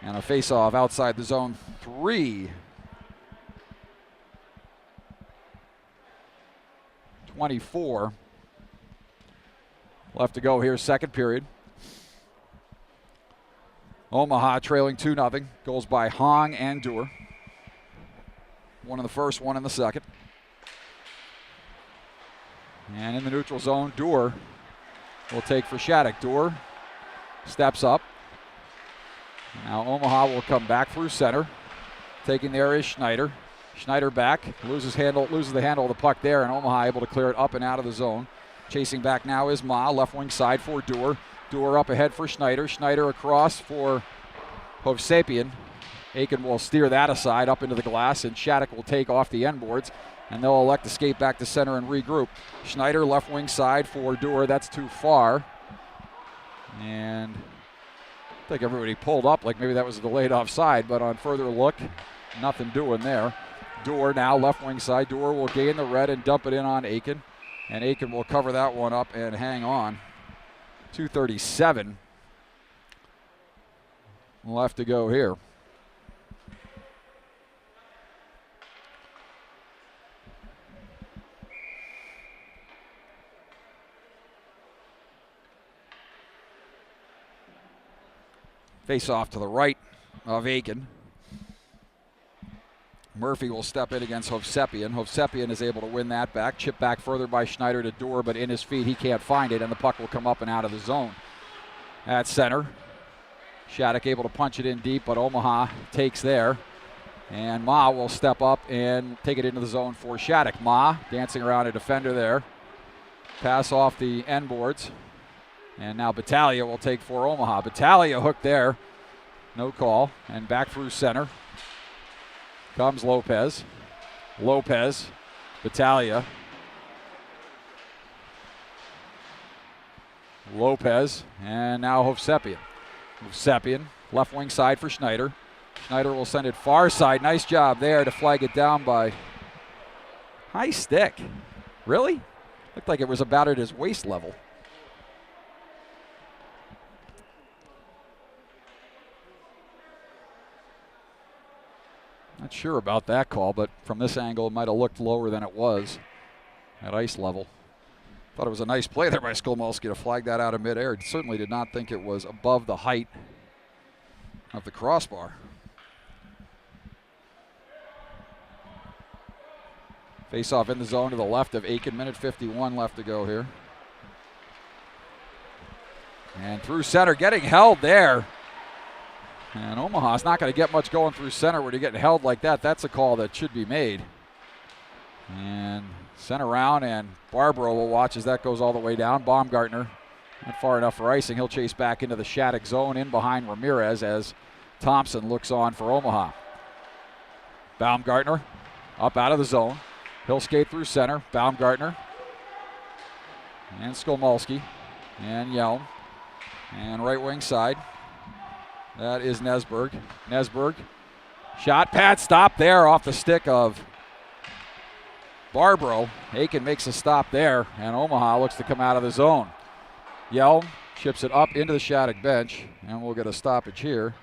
And a face-off outside the zone 3. 24 left to go here, second period. Omaha trailing 2-0. Goals by Hong and Dewar. One in the first, one in the second. And in the neutral zone, Dewar will take for Shattuck. Dewar steps up. Now Omaha will come back through center. Taking there is Schneider. Schneider back, loses the handle of the puck there, and Omaha able to clear it up and out of the zone. Chasing back now is Ma, left wing side for Dewar. Dewar up ahead for Schneider. Schneider across for Hovsepian. Aiken will steer that aside up into the glass, and Shattuck will take off the end boards, and they'll elect to skate back to center and regroup. Schneider left wing side for Dewar. That's too far. And I think everybody pulled up like maybe that was a delayed offside, but on further look, nothing doing there. Dewar now left wing side. Dewar will gain the red and dump it in on Aiken. And Aiken will cover that one up and hang on. 2:37 left to go here. Face off to the right of Aiken. Murphy will step in against Hovsepian. Hovsepian is able to win that back. Chip back further by Schneider to Dewar, but in his feet he can't find it, and the puck will come up and out of the zone. At center, Shattuck able to punch it in deep, but Omaha takes there. And Ma will step up and take it into the zone for Shattuck. Ma dancing around a defender there. Pass off the end boards. And now Battaglia will take for Omaha. Battaglia hooked there. No call. And back through center comes Lopez. Battaglia. Lopez, and now Hovsepian. Hovsepian, left wing side for Schneider. Schneider will send it far side. Nice job there to flag it down by high stick. Really? Looked like it was about at his waist level. Not sure about that call, but from this angle it might have looked lower than it was at ice level. Thought it was a nice play there by Skolmolsky to flag that out of midair. Certainly did not think it was above the height of the crossbar. Face off in the zone to the left of Aiken. Minute 51 left to go here. And through center, getting held there. And Omaha's not going to get much going through center when you're getting held like that. That's a call that should be made. And sent around, and Barbaro will watch as that goes all the way down. Baumgartner, not far enough for icing. He'll chase back into the Shattuck zone in behind Ramirez as Thompson looks on for Omaha. Baumgartner up out of the zone. He'll skate through center. Baumgartner and Skolmolsky and Yelm. And right wing side. That is Nesberg. Nesberg Shot pad stop there off the stick of Barbaro. Aiken makes a stop there, and Omaha looks to come out of the zone. Yelm chips it up into the Shattuck bench, and we'll get a stoppage here.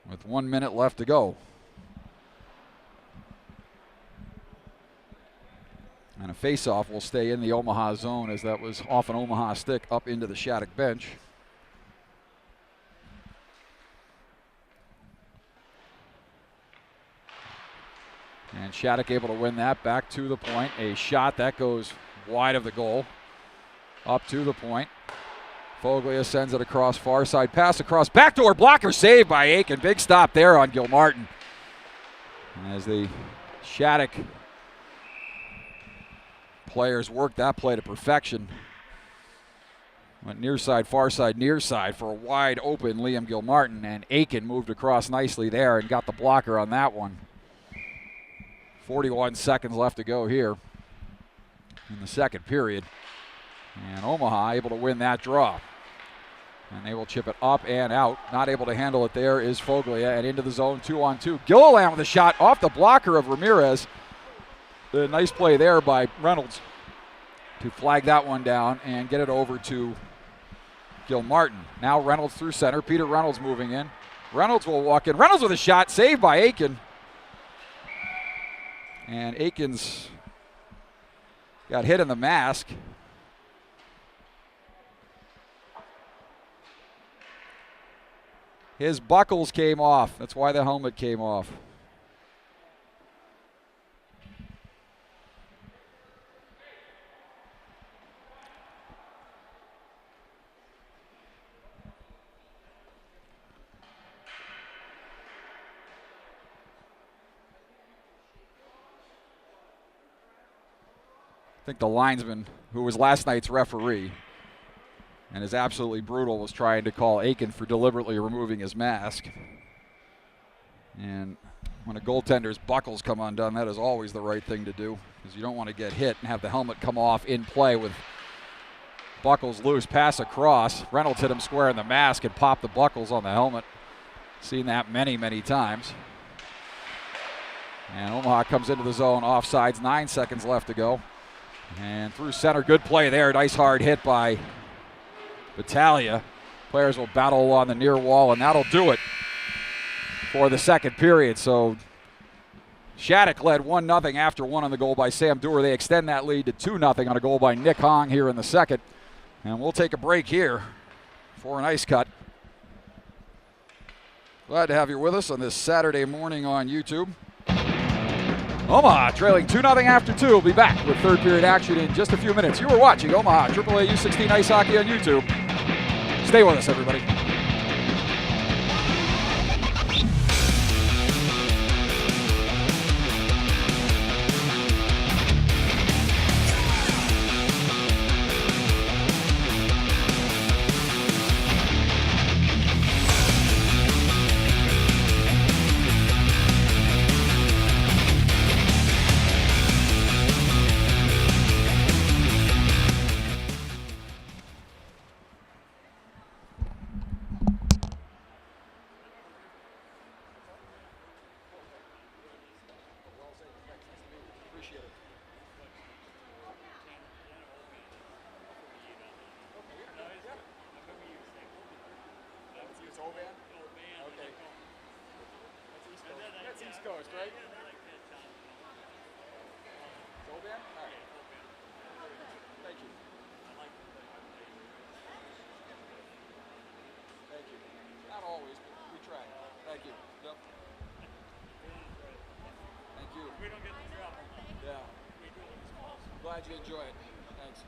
With 1 minute left to go. And a face-off will stay in the Omaha zone, as that was off an Omaha stick up into the Shattuck bench. And Shattuck able to win that back to the point. A shot that goes wide of the goal. Up to the point. Foglia sends it across, far side pass across, backdoor blocker saved by Aiken. Big stop there on Gilmartin. As the Shattuck players work that play to perfection. Went near side, far side, near side for a wide open Liam Gilmartin, and Aiken moved across nicely there and got the blocker on that one. 41 seconds left to go here in the second period. And Omaha able to win that draw. And they will chip it up and out. Not able to handle it there is Foglia, and into the zone, 2-on-2. Gilliland with a shot off the blocker of Ramirez. A nice play there by Reynolds to flag that one down and get it over to Gilmartin. Now Reynolds through center. Peter Reynolds moving in. Reynolds will walk in. Reynolds with a shot, saved by Aiken. And Aiken's got hit in the mask. His buckles came off. That's why the helmet came off. I think the linesman, who was last night's referee and is absolutely brutal, was trying to call Aiken for deliberately removing his mask. And when a goaltender's buckles come undone, that is always the right thing to do, because you don't want to get hit and have the helmet come off in play with buckles loose. Pass across. Reynolds hit him square in the mask and popped the buckles on the helmet. Seen that many, many times. And Omaha comes into the zone, offsides, 9 seconds left to go. And through center, good play there. Nice hard hit by Battaglia. Players will battle along the near wall, and that'll do it for the second period. So Shattuck led 1-0 after one on the goal by Sam Dewar. They extend that lead to 2-0 on a goal by Nick Hong here in the second. And we'll take a break here for an ice cut. Glad to have you with us on this Saturday morning on YouTube. Omaha trailing 2-0 after two. We'll be back with third period action in just a few minutes. You are watching Omaha AAA U16 Ice Hockey on YouTube. Stay with us, everybody. Glad you enjoy it. Thanks.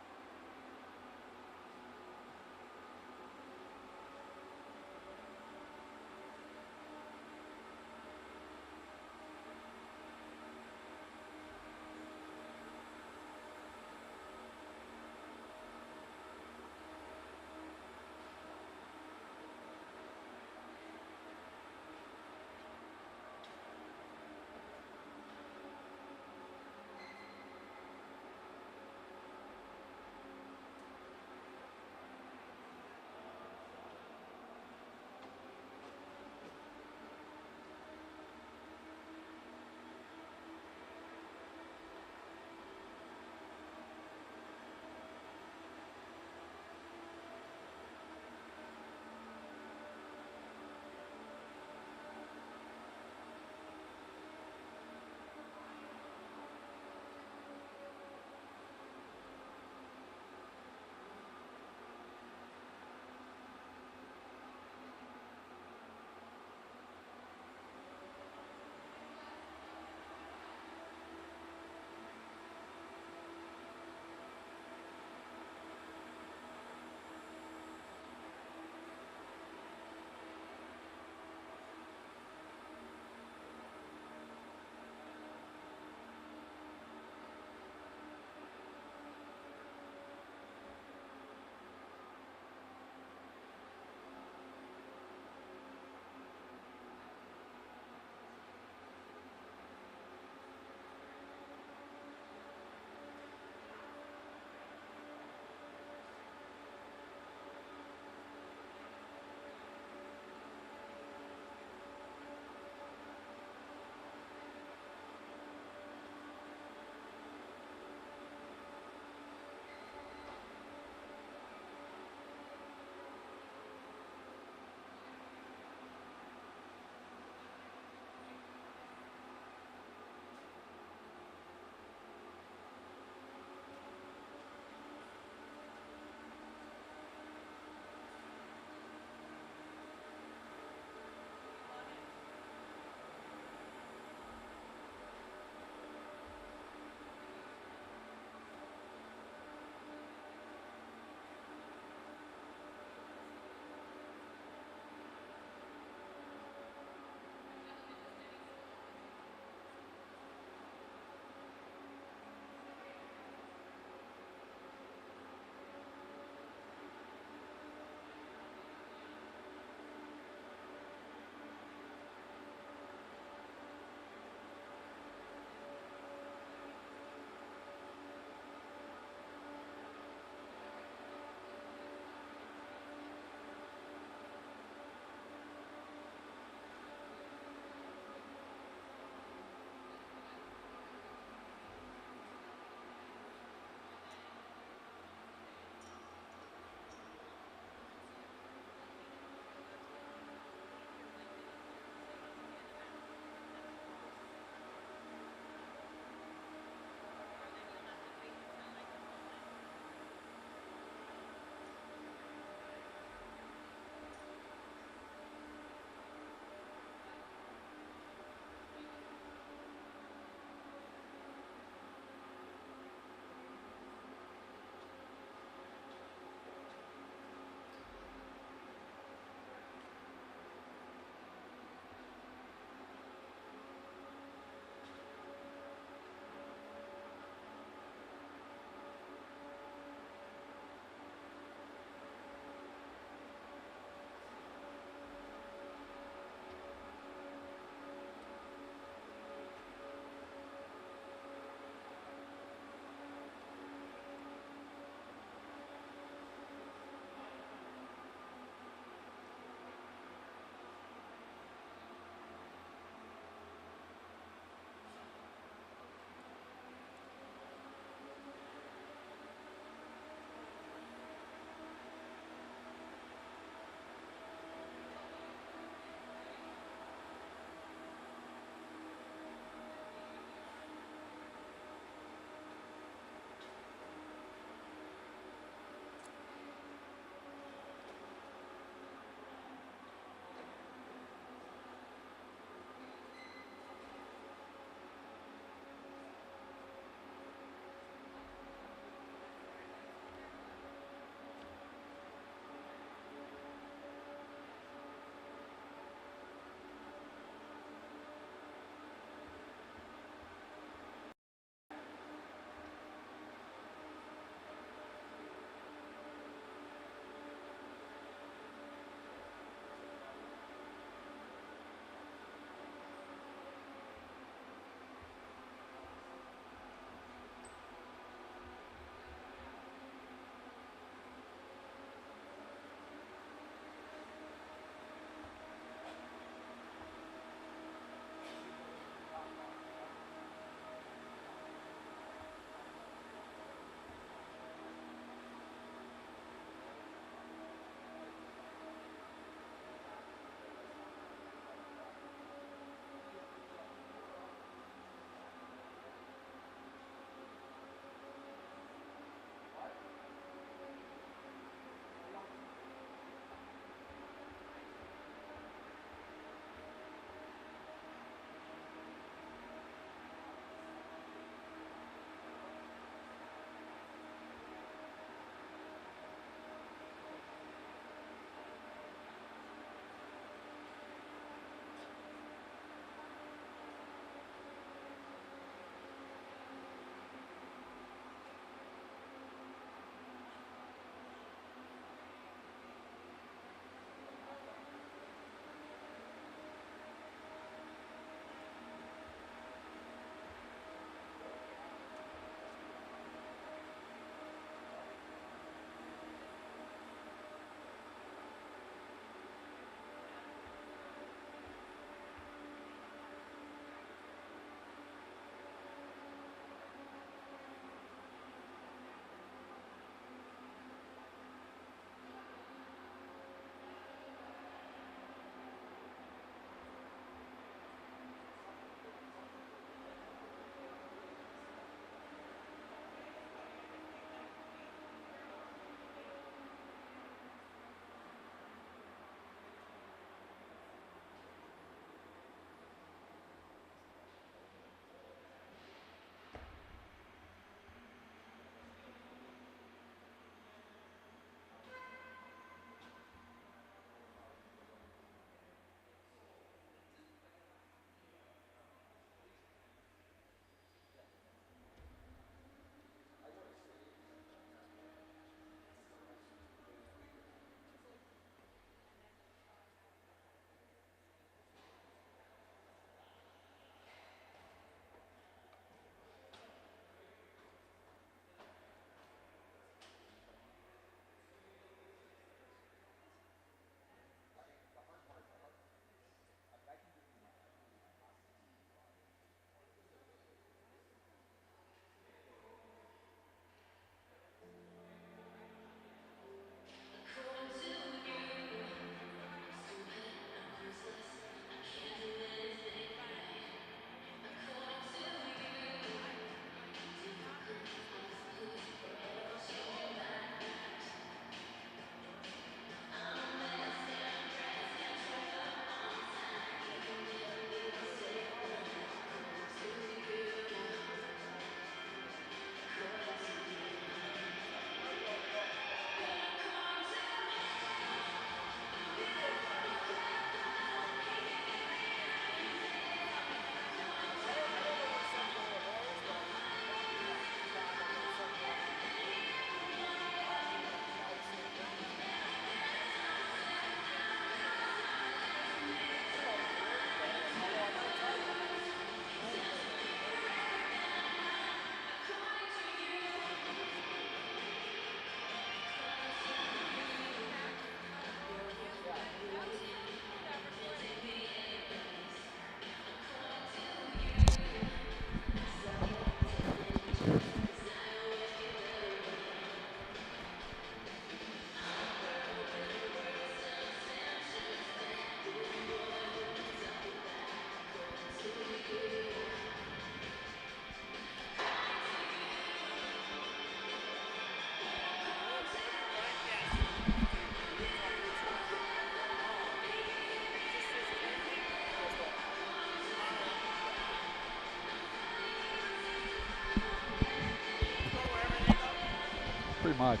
Pretty much.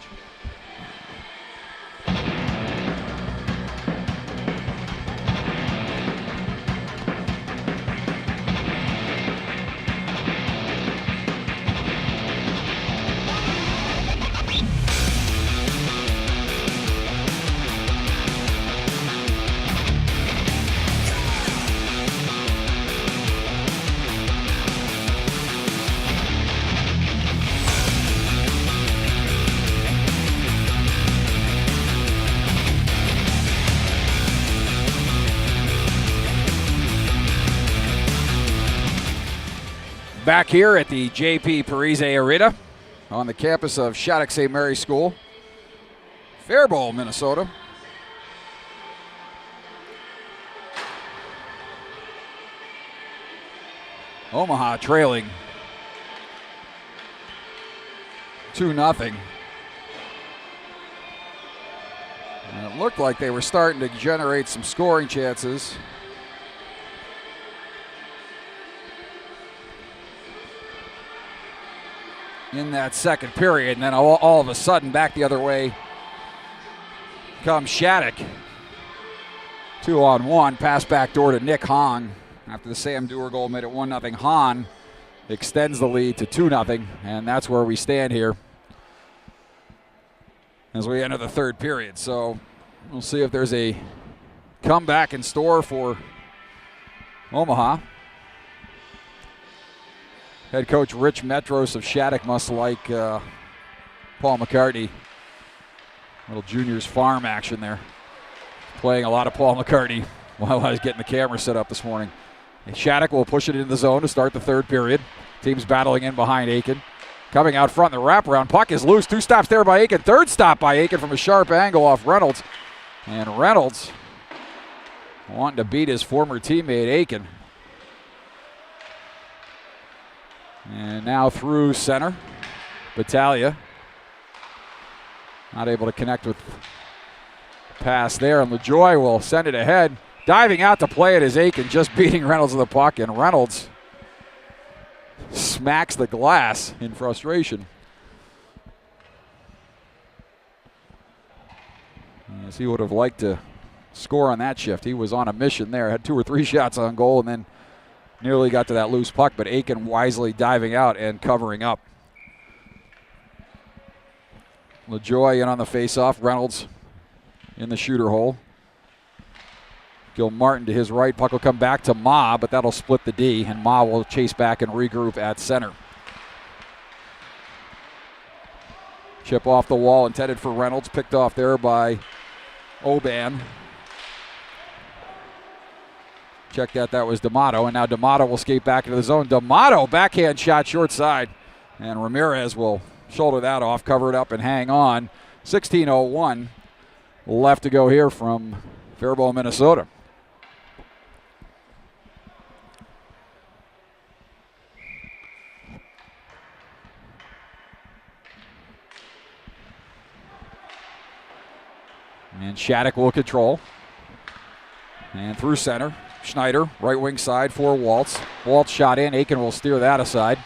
Back here at the J.P. Parise Arena on the campus of Shattuck St. Mary's School, Faribault, Minnesota. Omaha trailing 2-0. And it looked like they were starting to generate some scoring chances. In that second period, and then all of a sudden back the other way comes Shattuck. 2-on-1, pass back door to Nick Hahn. After the Sam Dewar goal made it 1-0, Hahn extends the lead to 2-0, and that's where we stand here as we enter the third period. So we'll see if there's a comeback in store for Omaha. Head coach Rich Metros of Shattuck must like Paul McCartney. Little juniors farm action there. Playing a lot of Paul McCartney while I was getting the camera set up this morning. And Shattuck will push it into the zone to start the third period. Team's battling in behind Aiken. Coming out front, the wraparound puck is loose. 2 stops there by Aiken. Third stop by Aiken from a sharp angle off Reynolds. And Reynolds wanting to beat his former teammate Aiken. And now through center, Battaglia. Not able to connect with the pass there, and LaJoy will send it ahead. Diving out to play it is Aiken, just beating Reynolds with the puck, and Reynolds smacks the glass in frustration. As he would have liked to score on that shift. He was on a mission there, had 2 or 3 shots on goal, and then nearly got to that loose puck, but Aiken wisely diving out and covering up. LaJoy in on the faceoff. Reynolds in the shooter hole. Gil Martin to his right. Puck will come back to Ma, but that'll split the D, and Ma will chase back and regroup at center. Chip off the wall intended for Reynolds. Picked off there by Oban. Check that was D'Amato, and now D'Amato will skate back into the zone. D'Amato, backhand shot short side, and Ramirez will shoulder that off, cover it up, and hang on. 16:01 left to go here from Faribault, Minnesota. And Shattuck will control. And through center. Schneider, right wing side for Waltz. Waltz shot in. Aiken will steer that aside.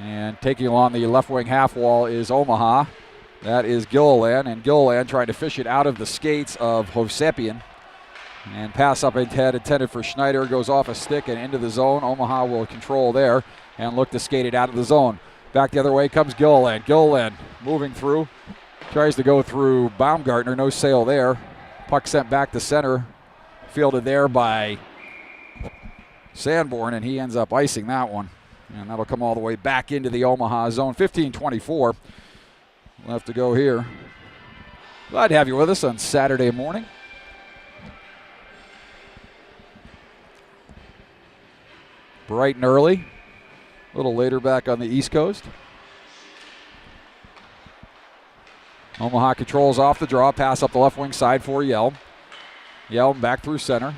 And taking along the left wing half wall is Omaha. That is Gilliland, and Gilliland trying to fish it out of the skates of Hovsepian. And pass up ahead intended for Schneider, goes off a stick and into the zone. Omaha will control there and look to skate it out of the zone. Back the other way comes Gilliland. Gilliland moving through. Tries to go through Baumgartner, no sail there. Puck sent back to center. Fielded there by Sanborn, and he ends up icing that one. And that'll come all the way back into the Omaha zone. 15:24 left to go here. Glad to have you with us on Saturday morning. Bright and early. A little later back on the East Coast. Omaha controls off the draw. Pass up the left wing side for Yelm. Yelm back through center.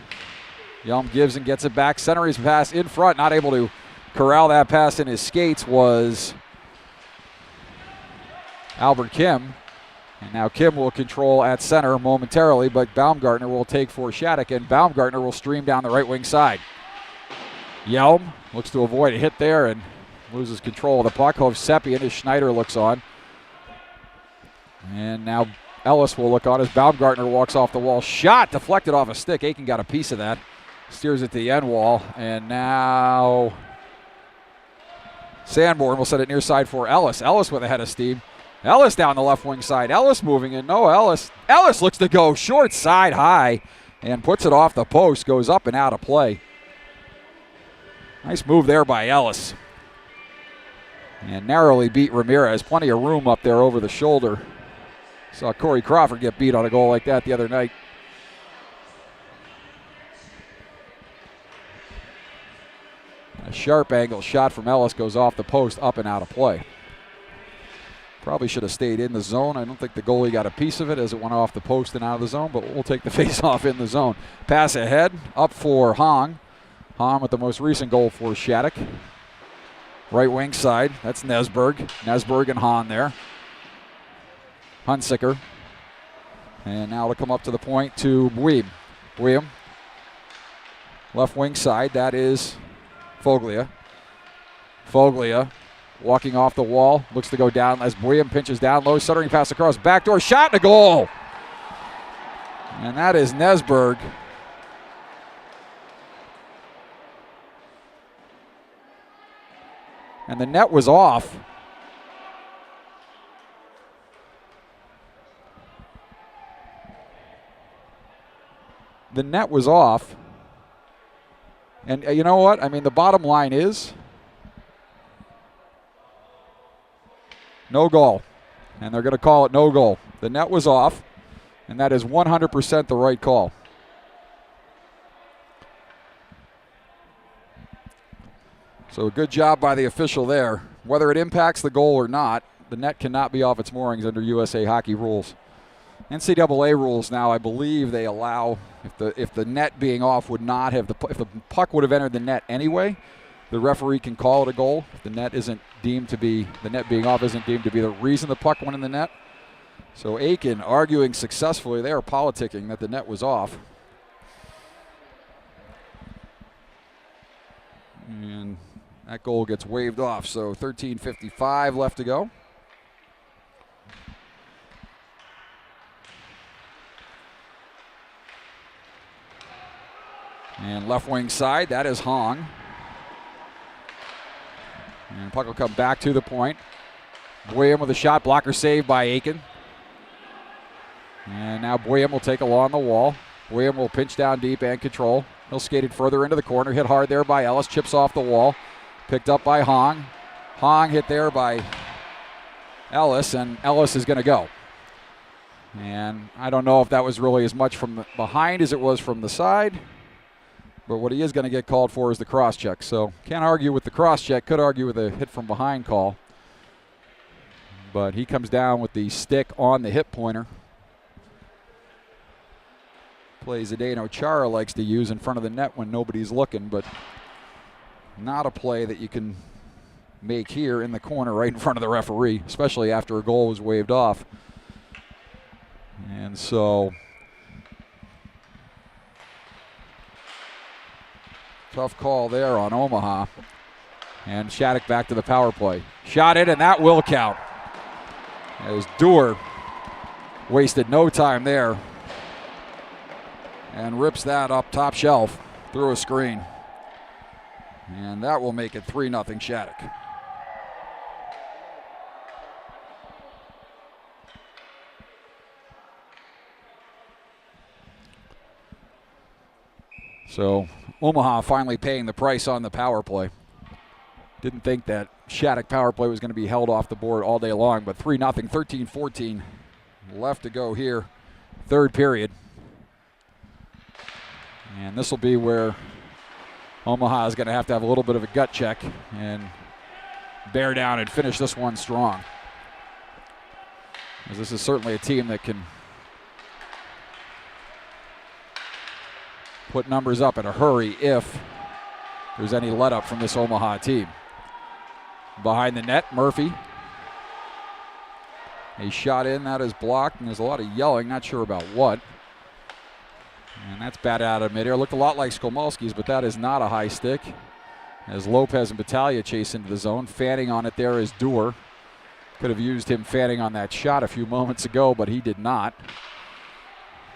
Yelm gives and gets it back. Center his pass in front. Not able to corral that pass in his skates was Albert Kim. And now Kim will control at center momentarily, but Baumgartner will take for Shattuck, and Baumgartner will stream down the right wing side. Yelm looks to avoid a hit there and loses control of the puck. Hovsepian as Schneider looks on. And now Ellis will look on as Baumgartner walks off the wall. Shot deflected off a stick. Aiken got a piece of that. Steers it to the end wall. And now Sanborn will set it near side for Ellis. Ellis with a head of steam. Ellis down the left wing side. Ellis moving in. No, Ellis. Ellis looks to go short side high and puts it off the post. Goes up and out of play. Nice move there by Ellis. And narrowly beat Ramirez. Plenty of room up there over the shoulder. Saw Corey Crawford get beat on a goal like that the other night. A sharp angle shot from Ellis goes off the post, up and out of play. Probably should have stayed in the zone. I don't think the goalie got a piece of it as it went off the post and out of the zone, but we'll take the face-off in the zone. Pass ahead, up for Hong. Hong with the most recent goal for Shattuck. Right wing side, that's Nesberg. Nesberg and Hahn there. Hunsicker. And now to come up to the point to Buim. Buim. Left wing side, that is Foglia. Foglia walking off the wall, looks to go down as Buim pinches down low, centering pass across, backdoor shot and a goal. And that is Nesberg. And the net was off. The net was off. And you know what? I mean, the bottom line is no goal. And they're going to call it no goal. The net was off, and that is 100% the right call. So good job by the official there. Whether it impacts the goal or not, the net cannot be off its moorings under USA hockey rules. NCAA rules now, I believe they allow, if the net being off would not have, if the puck would have entered the net anyway, the referee can call it a goal. If the net isn't deemed to be, the net being off isn't deemed to be the reason the puck went in the net. So Aiken arguing successfully there, politicking that the net was off. And that goal gets waved off, so 13:55 left to go. And left wing side, that is Hong. And puck will come back to the point. Buim with a shot, blocker saved by Aiken. And now Buim will take along the wall. Buim will pinch down deep and control. He'll skate it further into the corner, hit hard there by Ellis, chips off the wall. Picked up by Hong. Hong hit there by Ellis, and Ellis is going to go. And I don't know if that was really as much from behind as it was from the side. But what he is going to get called for is the cross check. So can't argue with the cross check, could argue with a hit from behind call. But he comes down with the stick on the hip pointer. Play Zdeno Chara likes to use in front of the net when nobody's looking, but not a play that you can make here in the corner right in front of the referee, especially after a goal was waved off. And so tough call there on Omaha. And Shattuck back to the power play. Shot it, and that will count. As Dewar wasted no time there and rips that up top shelf through a screen. And that will make it 3-0 Shattuck. So Omaha finally paying the price on the power play. Didn't think that Shattuck power play was going to be held off the board all day long, but 3-0, 13-14 left to go here, third period. And this will be where Omaha is going to have a little bit of a gut check and bear down and finish this one strong. As this is certainly a team that can put numbers up in a hurry if there's any let up from this Omaha team. Behind the net, Murphy. A shot in, that is blocked, and there's a lot of yelling, not sure about what. And that's batted out of midair. Looked a lot like Skolmolski's, but that is not a high stick. As Lopez and Battaglia chase into the zone. Fanning on it there is Dewar. Could have used him fanning on that shot a few moments ago, but he did not.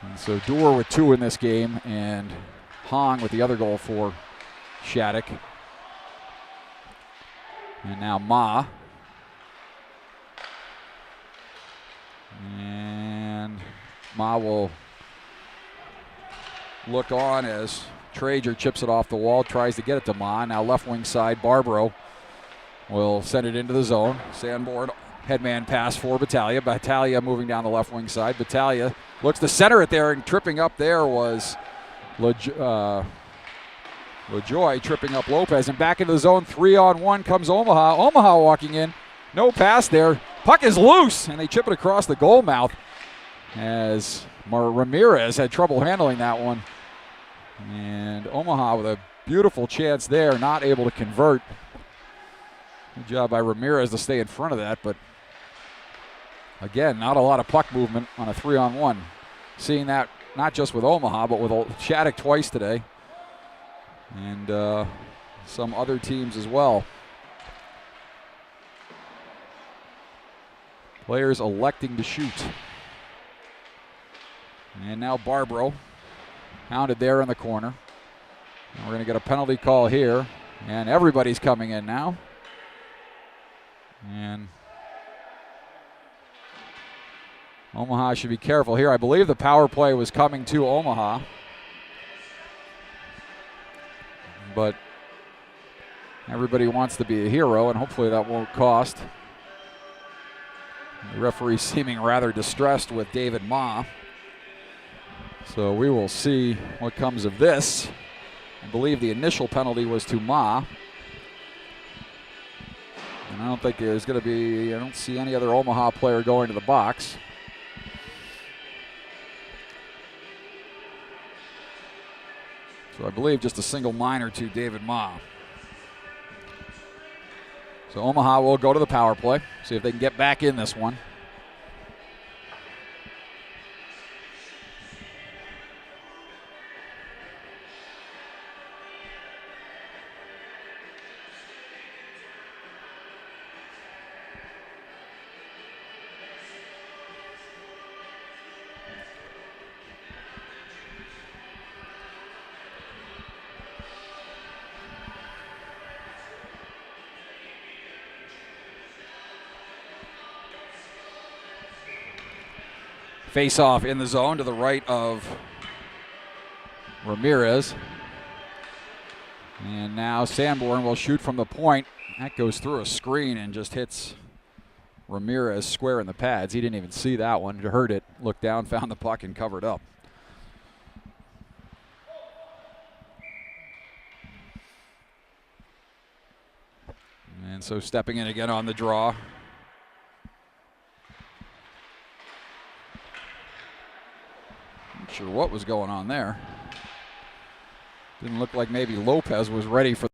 And so Doer with 2 in this game, and Hong with the other goal for Shattuck. And now Ma. And Ma will look on as Traeger chips it off the wall, tries to get it to Ma. Now left wing side, Barbaro will send it into the zone. Sanborn, headman pass for Battaglia. Battaglia moving down the left wing side. Battaglia looks to center it there, and tripping up there was LaJoy tripping up Lopez. And back into the zone, 3-on-1 comes Omaha. Omaha walking in, no pass there. Puck is loose, and they chip it across the goal mouth as Ramirez had trouble handling that one. And Omaha with a beautiful chance there, not able to convert. Good job by Ramirez to stay in front of that, but again, not a lot of puck movement on a 3-on-1. Seeing that not just with Omaha, but with Shattuck twice today, and some other teams as well. Players electing to shoot. And now Barbaro, hounded there in the corner. And we're going to get a penalty call here, and everybody's coming in now. And Omaha should be careful here. I believe the power play was coming to Omaha, but everybody wants to be a hero, and hopefully that won't cost. The referee seeming rather distressed with David Ma. So we will see what comes of this. I believe the initial penalty was to Ma. And I don't think there's going to be, I don't see any other Omaha player going to the box. So I believe just a single minor to David Ma. So Omaha will go to the power play, see if they can get back in this one. Face off in the zone to the right of Ramirez. And now Sanborn will shoot from the point. That goes through a screen and just hits Ramirez square in the pads. He didn't even see that one. He heard it, looked down, found the puck, and covered up. And so stepping in again on the draw. Not sure what was going on there. Didn't look like maybe Lopez was ready for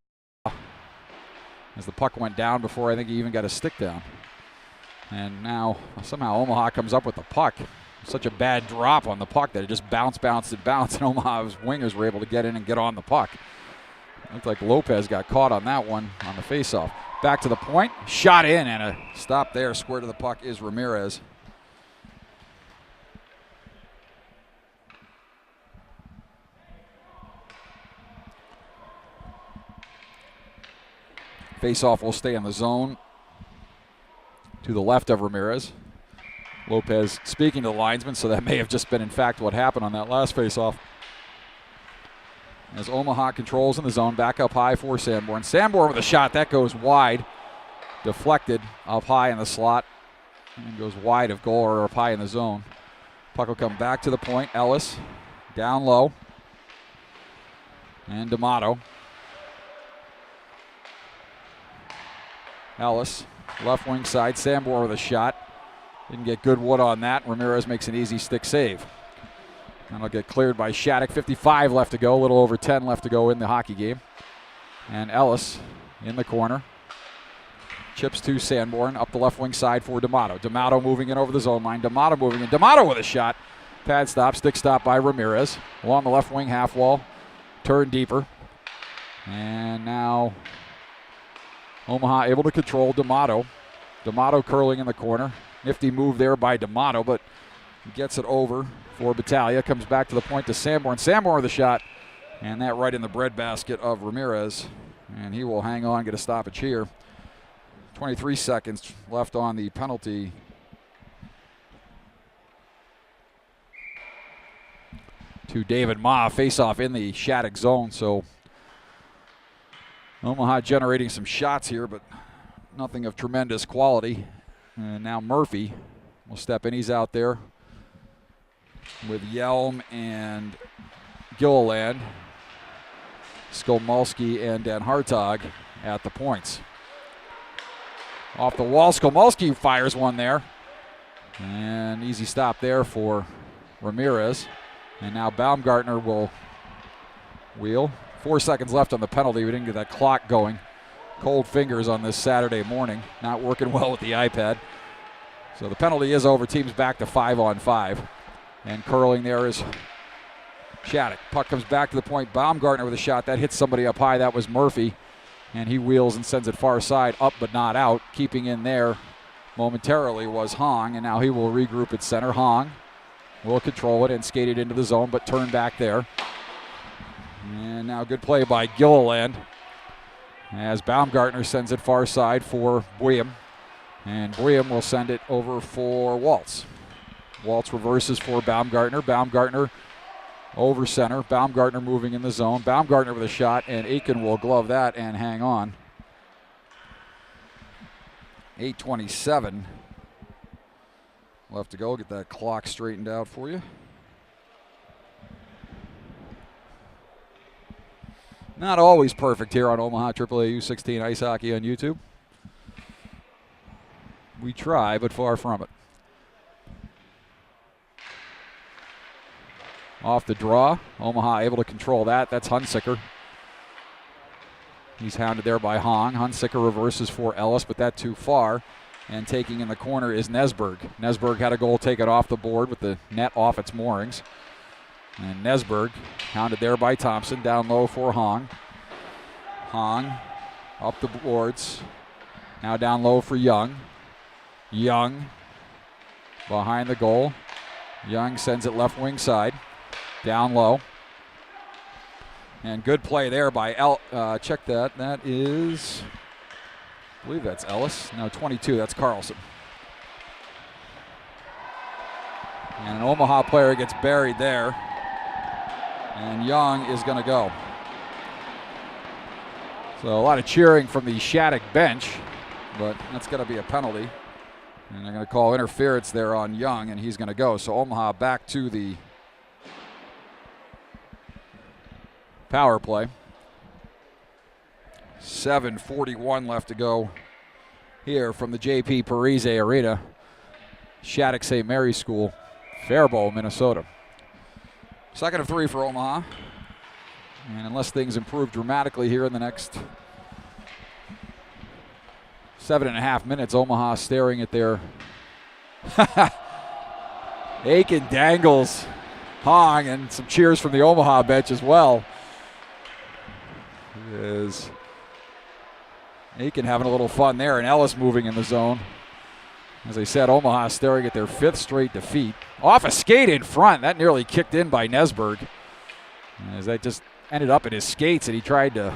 as the puck went down before I think he even got a stick down. And now somehow Omaha comes up with the puck. Such a bad drop on the puck that it just bounced, and Omaha's wingers were able to get in and get on the puck. Looked like Lopez got caught on that one on the faceoff. Back to the point, shot in, and a stop there. Square to the puck is Ramirez. Faceoff will stay in the zone to the left of Ramirez. Lopez speaking to the linesman, so that may have just been in fact what happened on that last faceoff. As Omaha controls in the zone, back up high for Sanborn. Sanborn with a shot, that goes wide. Deflected up high in the slot and goes wide of goal or up high in the zone. Puck will come back to the point. Ellis down low. And D'Amato. Ellis, left wing side. Sanborn with a shot. Didn't get good wood on that. Ramirez makes an easy stick save. That'll get cleared by Shattuck. 55 left to go, a little over 10 left to go in the hockey game. And Ellis in the corner. Chips to Sanborn, up the left wing side for D'Amato. D'Amato moving in over the zone line. D'Amato moving in. D'Amato with a shot. Pad stop, stick stop by Ramirez. Along the left wing half wall. Turn deeper. And now Omaha able to control D'Amato. D'Amato curling in the corner. Nifty move there by D'Amato, but he gets it over for Battaglia. Comes back to the point to Sanborn. Sanborn with the shot, and that right in the breadbasket of Ramirez. And he will hang on, get a stoppage here. 23 seconds left on the penalty. To David Ma, face-off in the Shattuck zone. So Omaha generating some shots here, but nothing of tremendous quality. And now Murphy will step in. He's out there with Yelm and Gilliland, Skolmulski and Dan Hartog at the points. Off the wall, Skolmulski fires one there. And easy stop there for Ramirez. And now Baumgartner will wheel. 4 seconds left on the penalty. We didn't get that clock going. Cold fingers on this Saturday morning. Not working well with the iPad. So the penalty is over. Team's back to 5-on-5. And curling there is Shattuck. Puck comes back to the point. Baumgartner with a shot. That hits somebody up high. That was Murphy. And he wheels and sends it far side, up but not out. Keeping in there momentarily was Hong, and now he will regroup at center. Hong will control it and skate it into the zone, but turn back there. And now good play by Gilliland as Baumgartner sends it far side for Buyem. And Buyem will send it over for Waltz. Waltz reverses for Baumgartner. Baumgartner over center. Baumgartner moving in the zone. Baumgartner with a shot, and Aiken will glove that and hang on. 8:27 left to go. Get that clock straightened out for you. Not always perfect here on Omaha AAA U16 Ice Hockey on YouTube. We try, but far from it. Off the draw, Omaha able to control that. That's Hunsicker. He's hounded there by Hong. Hunsicker reverses for Ellis, but that too far. And taking in the corner is Nesberg. Nesberg had a goal taken off the board with the net off its moorings. And Nesberg hounded there by Thompson. Down low for Hong. Hong up the boards. Now down low for Young. Young behind the goal. Young sends it left wing side. Down low. And good play there by check that. That is, I believe that's Ellis. No, 22. That's Carlson. And an Omaha player gets buried there. And Young is going to go. So a lot of cheering from the Shattuck bench, but that's going to be a penalty. And they're going to call interference there on Young, and he's going to go. So Omaha back to the power play. 7:41 left to go here from the J.P. Parise Arena. Shattuck St. Mary's School, Faribault, Minnesota. Second of 3 for Omaha. And unless things improve dramatically here in the next 7.5 minutes, Omaha staring at their Aiken dangles Hong, and some cheers from the Omaha bench as well. Is Aiken having a little fun there, and Ellis moving in the zone. As I said, Omaha staring at their 5th straight defeat. Off a skate in front. That nearly kicked in by Nesberg. As that just ended up in his skates, and he tried to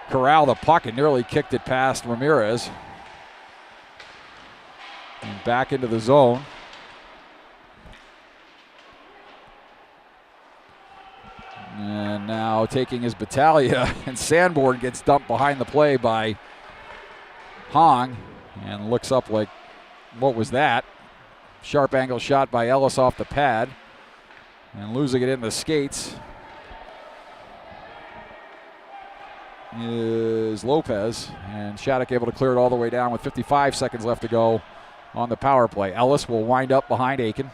corral the puck and nearly kicked it past Ramirez. And back into the zone. And now taking his Battaglia, and Sanborn gets dumped behind the play by Hong and looks up like, what was that? Sharp angle shot by Ellis off the pad and losing it in the skates is Lopez, and Shattuck able to clear it all the way down with 55 seconds left to go on the power play. Ellis will wind up behind Aiken,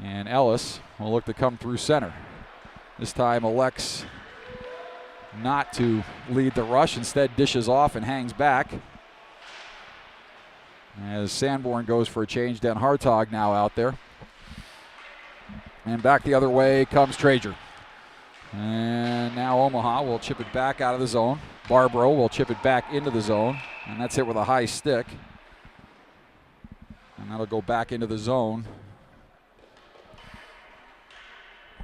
and Ellis will look to come through center. This time elects not to lead the rush, instead dishes off and hangs back. As Sanborn goes for a change, Dan Hartog now out there. And back the other way comes Trager. And now Omaha will chip it back out of the zone. Barbaro will chip it back into the zone. And that's hit with a high stick. And that'll go back into the zone.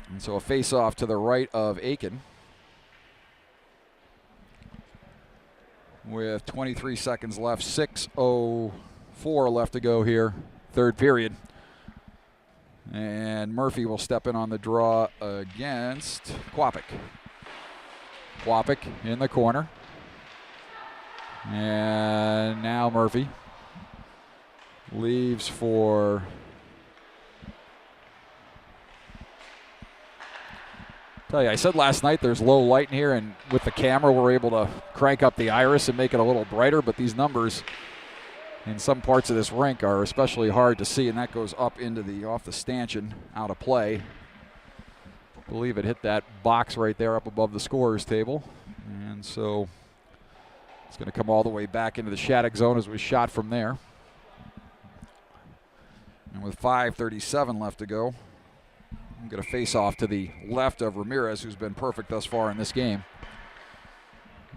And so a face-off to the right of Aiken. With 23 seconds left, 6:04 left to go here, third period. And Murphy will step in on the draw against Quapic. Quapic in the corner. And now Murphy leaves for tell you, I said last night there's low light in here, and with the camera we're able to crank up the iris and make it a little brighter, but these numbers in some parts of this rink are especially hard to see, and that goes up into the off the stanchion, out of play. I believe it hit that box right there up above the scorer's table, and so it's going to come all the way back into the Shattuck zone as it was shot from there. And with 5:37 left to go, I'm going to face off to the left of Ramirez, who's been perfect thus far in this game.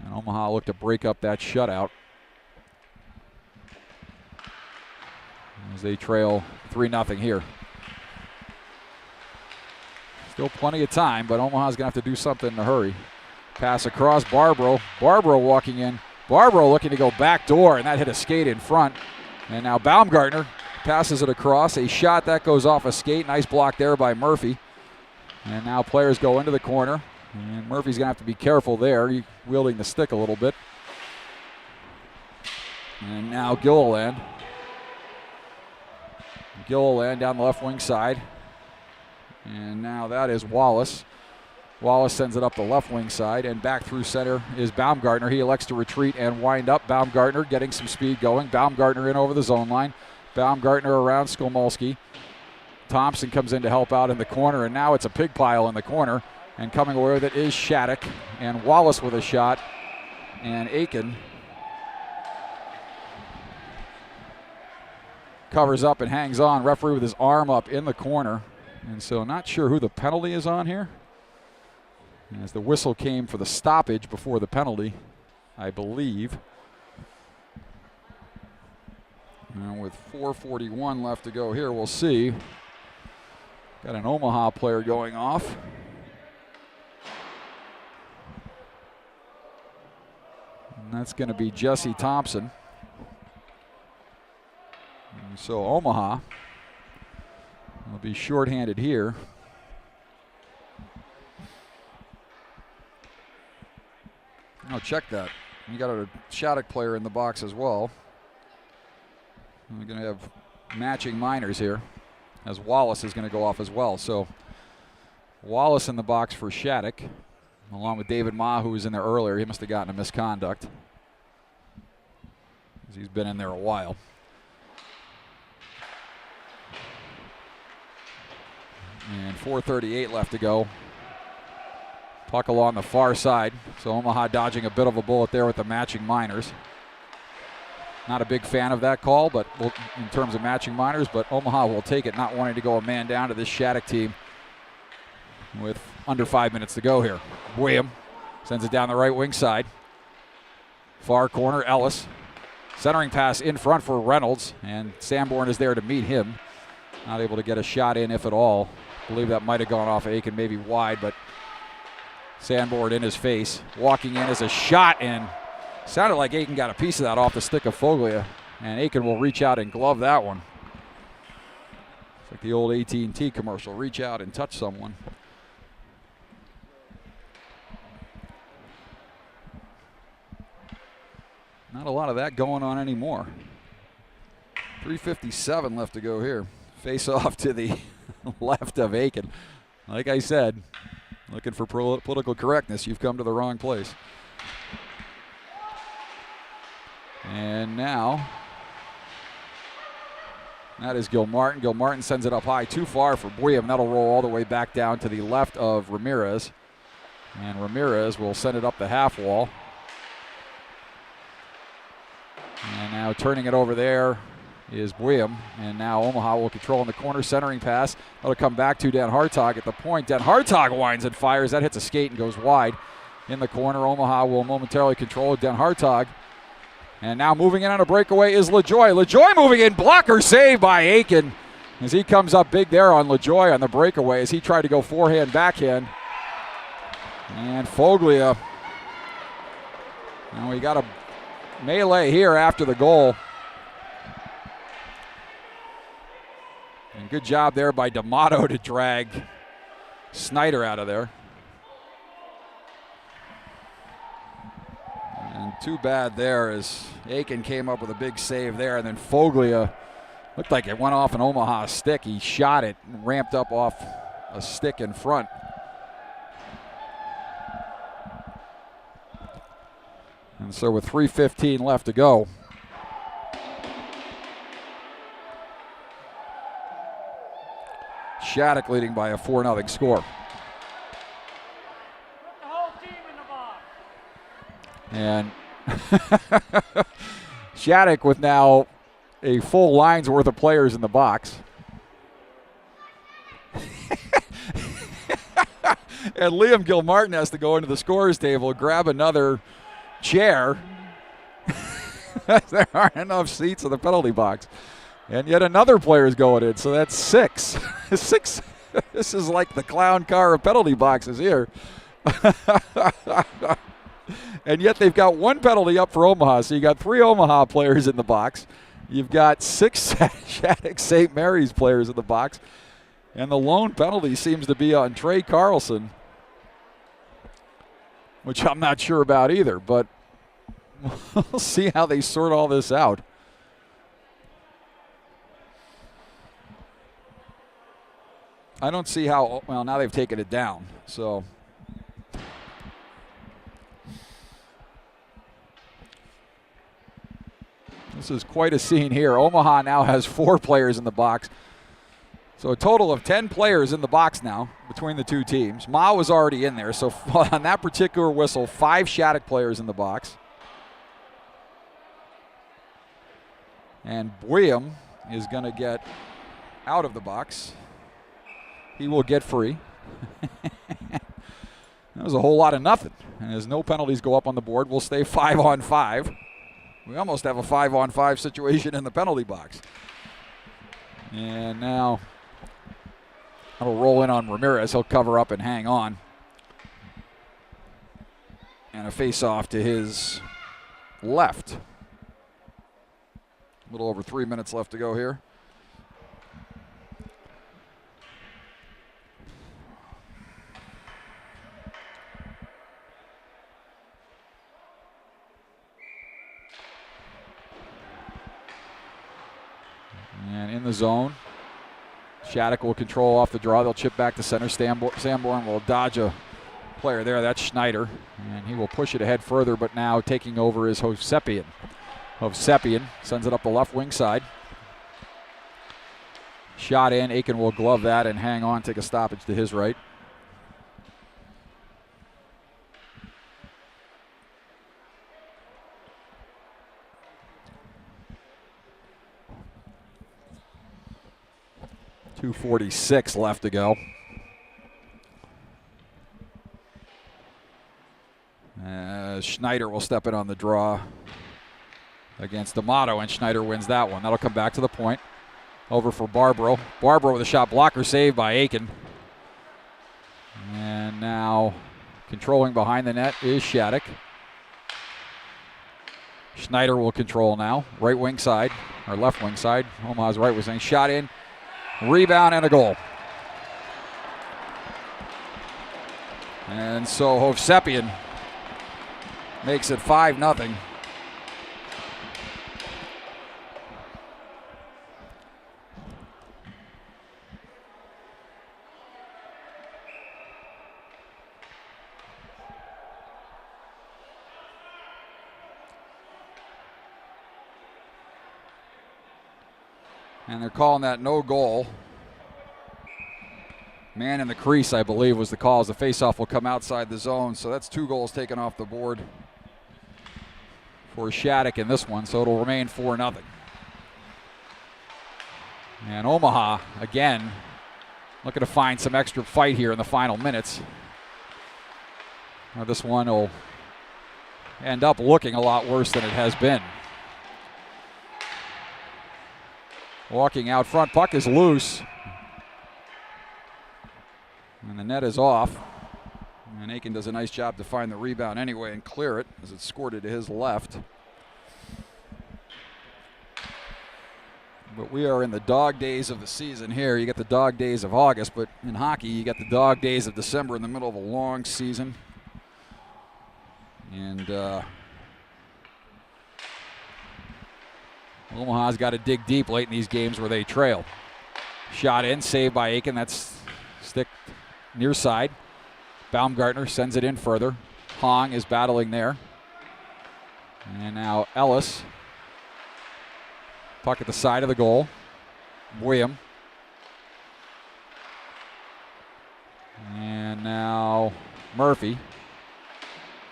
And Omaha looked to break up that shutout as they trail 3-0 here. Still plenty of time, but Omaha's going to have to do something in a hurry. Pass across, Barbaro. Barbaro walking in. Barbaro looking to go back door, and that hit a skate in front. And now Baumgartner passes it across. A shot that goes off a skate. Nice block there by Murphy. And now players go into the corner. And Murphy's going to have to be careful there. He's wielding the stick a little bit. And now Gilliland. Gilliland down the left wing side. And now that is Wallace. Wallace sends it up the left wing side, and back through center is Baumgartner. He elects to retreat and wind up. Baumgartner getting some speed going. Baumgartner in over the zone line. Baumgartner around Skolmolski. Thompson comes in to help out in the corner, and now it's a pig pile in the corner. And coming away with it is Shattuck, and Wallace with a shot, and Aiken covers up and hangs on. Referee with his arm up in the corner, and so not sure who the penalty is on here, as the whistle came for the stoppage before the penalty, I believe. And with 4:41 left to go here, we'll see. Got an Omaha player going off. And that's going to be Jesse Thompson. And so Omaha will be shorthanded here. Oh, check that. You got a Shattuck player in the box as well. We're going to have matching minors here, as Wallace is going to go off as well. So Wallace in the box for Shattuck, along with David Ma, who was in there earlier. He must have gotten a misconduct, because he's been in there a while. And 4:38 left to go. Puck along the far side. So Omaha dodging a bit of a bullet there with the matching minors. Not a big fan of that call, but in terms of matching minors, but Omaha will take it, not wanting to go a man down to this Shattuck team with under 5 minutes to go here. William sends it down the right wing side. Far corner, Ellis. Centering pass in front for Reynolds, and Sanborn is there to meet him. Not able to get a shot in, if at all. I believe that might have gone off Aiken, maybe wide, but Sanborn in his face. Walking in as a shot, and sounded like Aiken got a piece of that off the stick of Foglia, and Aiken will reach out and glove that one. It's like the old AT&T commercial, reach out and touch someone. Not a lot of that going on anymore. 3:57 left to go here. Face off to the left of Aiken. Like I said, looking for political correctness, you've come to the wrong place. And now, that is Gilmartin. Gilmartin sends it up high, too far for William. That'll roll all the way back down to the left of Ramirez. And Ramirez will send it up the half wall. And now turning it over there is William. And now Omaha will control in the corner, centering pass. That'll come back to Dan Hartog at the point. Dan Hartog winds and fires. That hits a skate and goes wide. In the corner, Omaha will momentarily control it. Dan Hartog. And now moving in on a breakaway is LaJoy. LaJoy moving in, blocker save by Aiken as he comes up big there on LaJoy on the breakaway as he tried to go forehand, backhand. And Foglia. Now we got a melee here after the goal. And good job there by D'Amato to drag Snyder out of there. And too bad there as Aiken came up with a big save there, and then Foglia looked like it went off an Omaha stick. He shot it and ramped up off a stick in front. And so with 3:15 left to go, Shattuck leading by a 4-0 score. The whole team in the box. And Shattuck with now a full line's worth of players in the box. And Liam Gilmartin has to go into the scorer's table, grab another chair. There aren't enough seats in the penalty box. And yet another player is going in, so that's 6. 6. This is like the clown car of penalty boxes here. And yet they've got one penalty up for Omaha, so you got 3 Omaha players in the box. You've got 6 Shattuck St. Mary's players in the box. And the lone penalty seems to be on Trey Carlson, which I'm not sure about either, but we'll see how they sort all this out. I don't see how, well, now they've taken it down, so. This is quite a scene here. Omaha now has 4 players in the box. So a total of 10 players in the box now between the two teams. Ma was already in there, so on that particular whistle, 5 Shattuck players in the box. And William is going to get out of the box. He will get free. That was a whole lot of nothing. And as no penalties go up on the board, we'll stay 5-on-5. We almost have a 5-on-5 situation in the penalty box. And now that'll roll in on Ramirez. He'll cover up and hang on. And a face-off to his left. A little over 3 minutes left to go here. And in the zone, Shattuck will control off the draw. They'll chip back to center. Sanborn will dodge a player there. That's Schneider. And he will push it ahead further, but now taking over is Hovsepian. Hovsepian sends it up the left wing side. Shot in. Aiken will glove that and hang on, take a stoppage to his right. .246 left to go. Schneider will step in on the draw against D'Amato, and Schneider wins that one. That'll come back to the point. Over for Barbaro. Barbaro with a shot blocker saved by Aiken. And now controlling behind the net is Shattuck. Schneider will control now. Right wing side, or left wing side. Omaha's right was saying shot in. Rebound and a goal. And so Hovsepian makes it 5-0. And they're calling that no goal. Man in the crease, I believe, was the call, as the faceoff will come outside the zone. So that's 2 goals taken off the board for Shattuck in this one, so it'll remain 4-0. And Omaha, again, looking to find some extra fight here in the final minutes. Now this one will end up looking a lot worse than it has been. walking out front. Puck is loose. And the net is off. And Aiken does a nice job to find the rebound anyway and clear it as it's squirted to his left. But we are in the dog days of the season here. You get the dog days of August, but in hockey you get the dog days of December in the middle of a long season. And Omaha's got to dig deep late in these games where they trail. Shot in, saved by Aiken. That's stick near side. Baumgartner sends it in further. Hong is battling there. And now Ellis. Puck at the side of the goal. William. And now Murphy.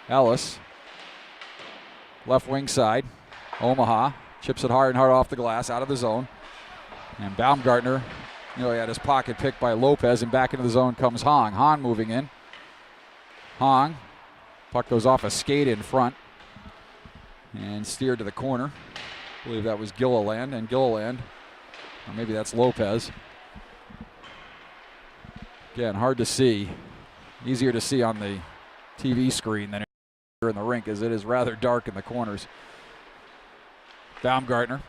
Ellis. Left wing side. Omaha. Chips it hard and hard off the glass, out of the zone. And Baumgartner nearly had his pocket picked by Lopez, and back into the zone comes Hong. Hong moving in. Hong. Puck goes off a skate in front and steered to the corner. I believe that was Gilliland, and Gilliland, or maybe that's Lopez. Again, hard to see. Easier to see on the TV screen than here in the rink, as it is rather dark in the corners. Baumgartner.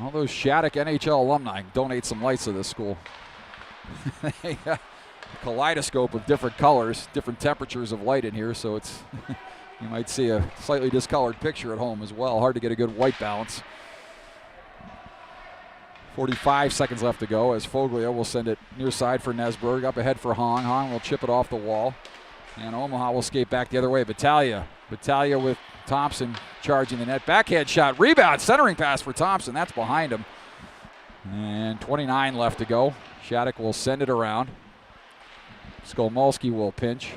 All those Shattuck NHL alumni donate some lights to this school. A kaleidoscope of different colors, different temperatures of light in here, so it's you might see a slightly discolored picture at home as well. Hard to get a good white balance. 45 seconds left to go as Foglia will send it near side for Nesberg. Up ahead for Hong. Hong will chip it off the wall. And Omaha will skate back the other way. Battaglia with Thompson charging the net. Backhand shot. Rebound. Centering pass for Thompson. That's behind him. And 29 left to go. Shattuck will send it around. Skolmolski will pinch.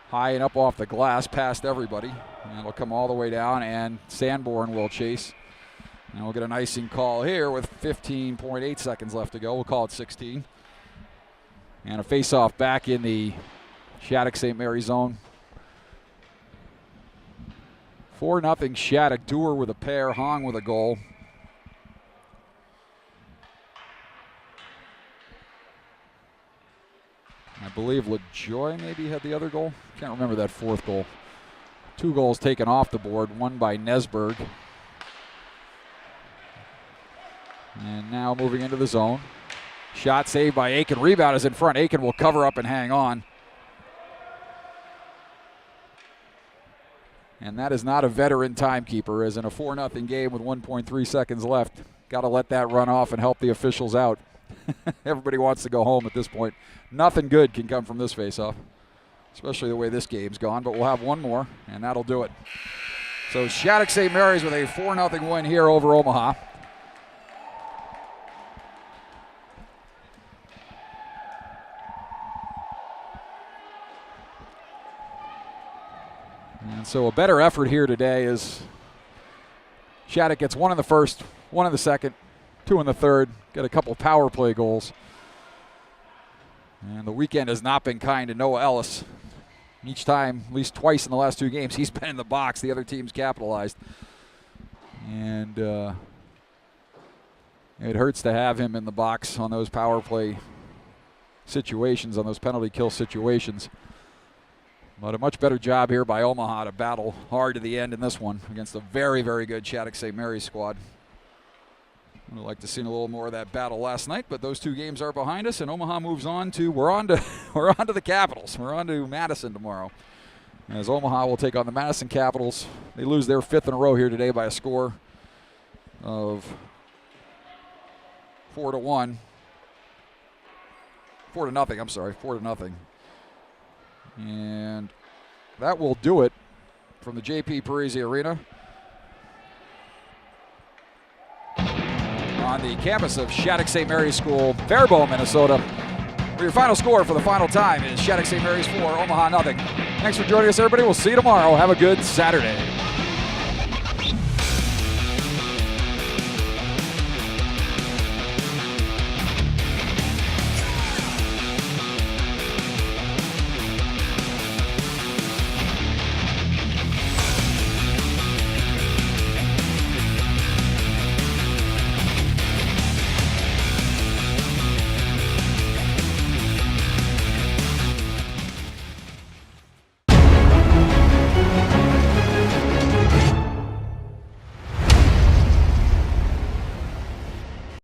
High and up off the glass past everybody. And it'll come all the way down, and Sanborn will chase. And we'll get an icing call here with 15.8 seconds left to go. We'll call it 16. And a face-off back in the Shattuck St. Mary zone. 4-0 Shattuck. Dewar with a pair, Hong with a goal. I believe LaJoy maybe had the other goal. Can't remember that fourth goal. 2 goals taken off the board, one by Nesberg. And now moving into the zone. Shot saved by Aiken. Rebound is in front. Aiken will cover up and hang on. And that is not a veteran timekeeper, as in a 4-0 game with 1.3 seconds left. Got to let that run off and help the officials out. Everybody wants to go home at this point. Nothing good can come from this faceoff, especially the way this game's gone. But we'll have one more, and that'll do it. So Shattuck St. Mary's with a 4-0 win here over Omaha. And so a better effort here today is Shattuck gets 1 in the first, 1 in the second, 2 in the third, got a couple power play goals. And the weekend has not been kind to Noah Ellis. Each time, at least twice in the last 2 games, he's been in the box. The other team's capitalized. And it hurts to have him in the box on those power play situations, on those penalty kill situations. But a much better job here by Omaha to battle hard to the end in this one against a very, very good Shattuck St. Mary's squad. I'd like to see a little more of that battle last night, but those 2 games are behind us, and Omaha moves on to we're on to the Capitals. We're on to Madison tomorrow, as Omaha will take on the Madison Capitals. They lose their 5th in a row here today by a score of 4-1. 4-0. I'm sorry, 4-0. And that will do it from the J.P. Parisi Arena on the campus of Shattuck St. Mary's School, Faribault, Minnesota. Where your final score for the final time is Shattuck St. Mary's 4, Omaha 0. Thanks for joining us, everybody. We'll see you tomorrow. Have a good Saturday.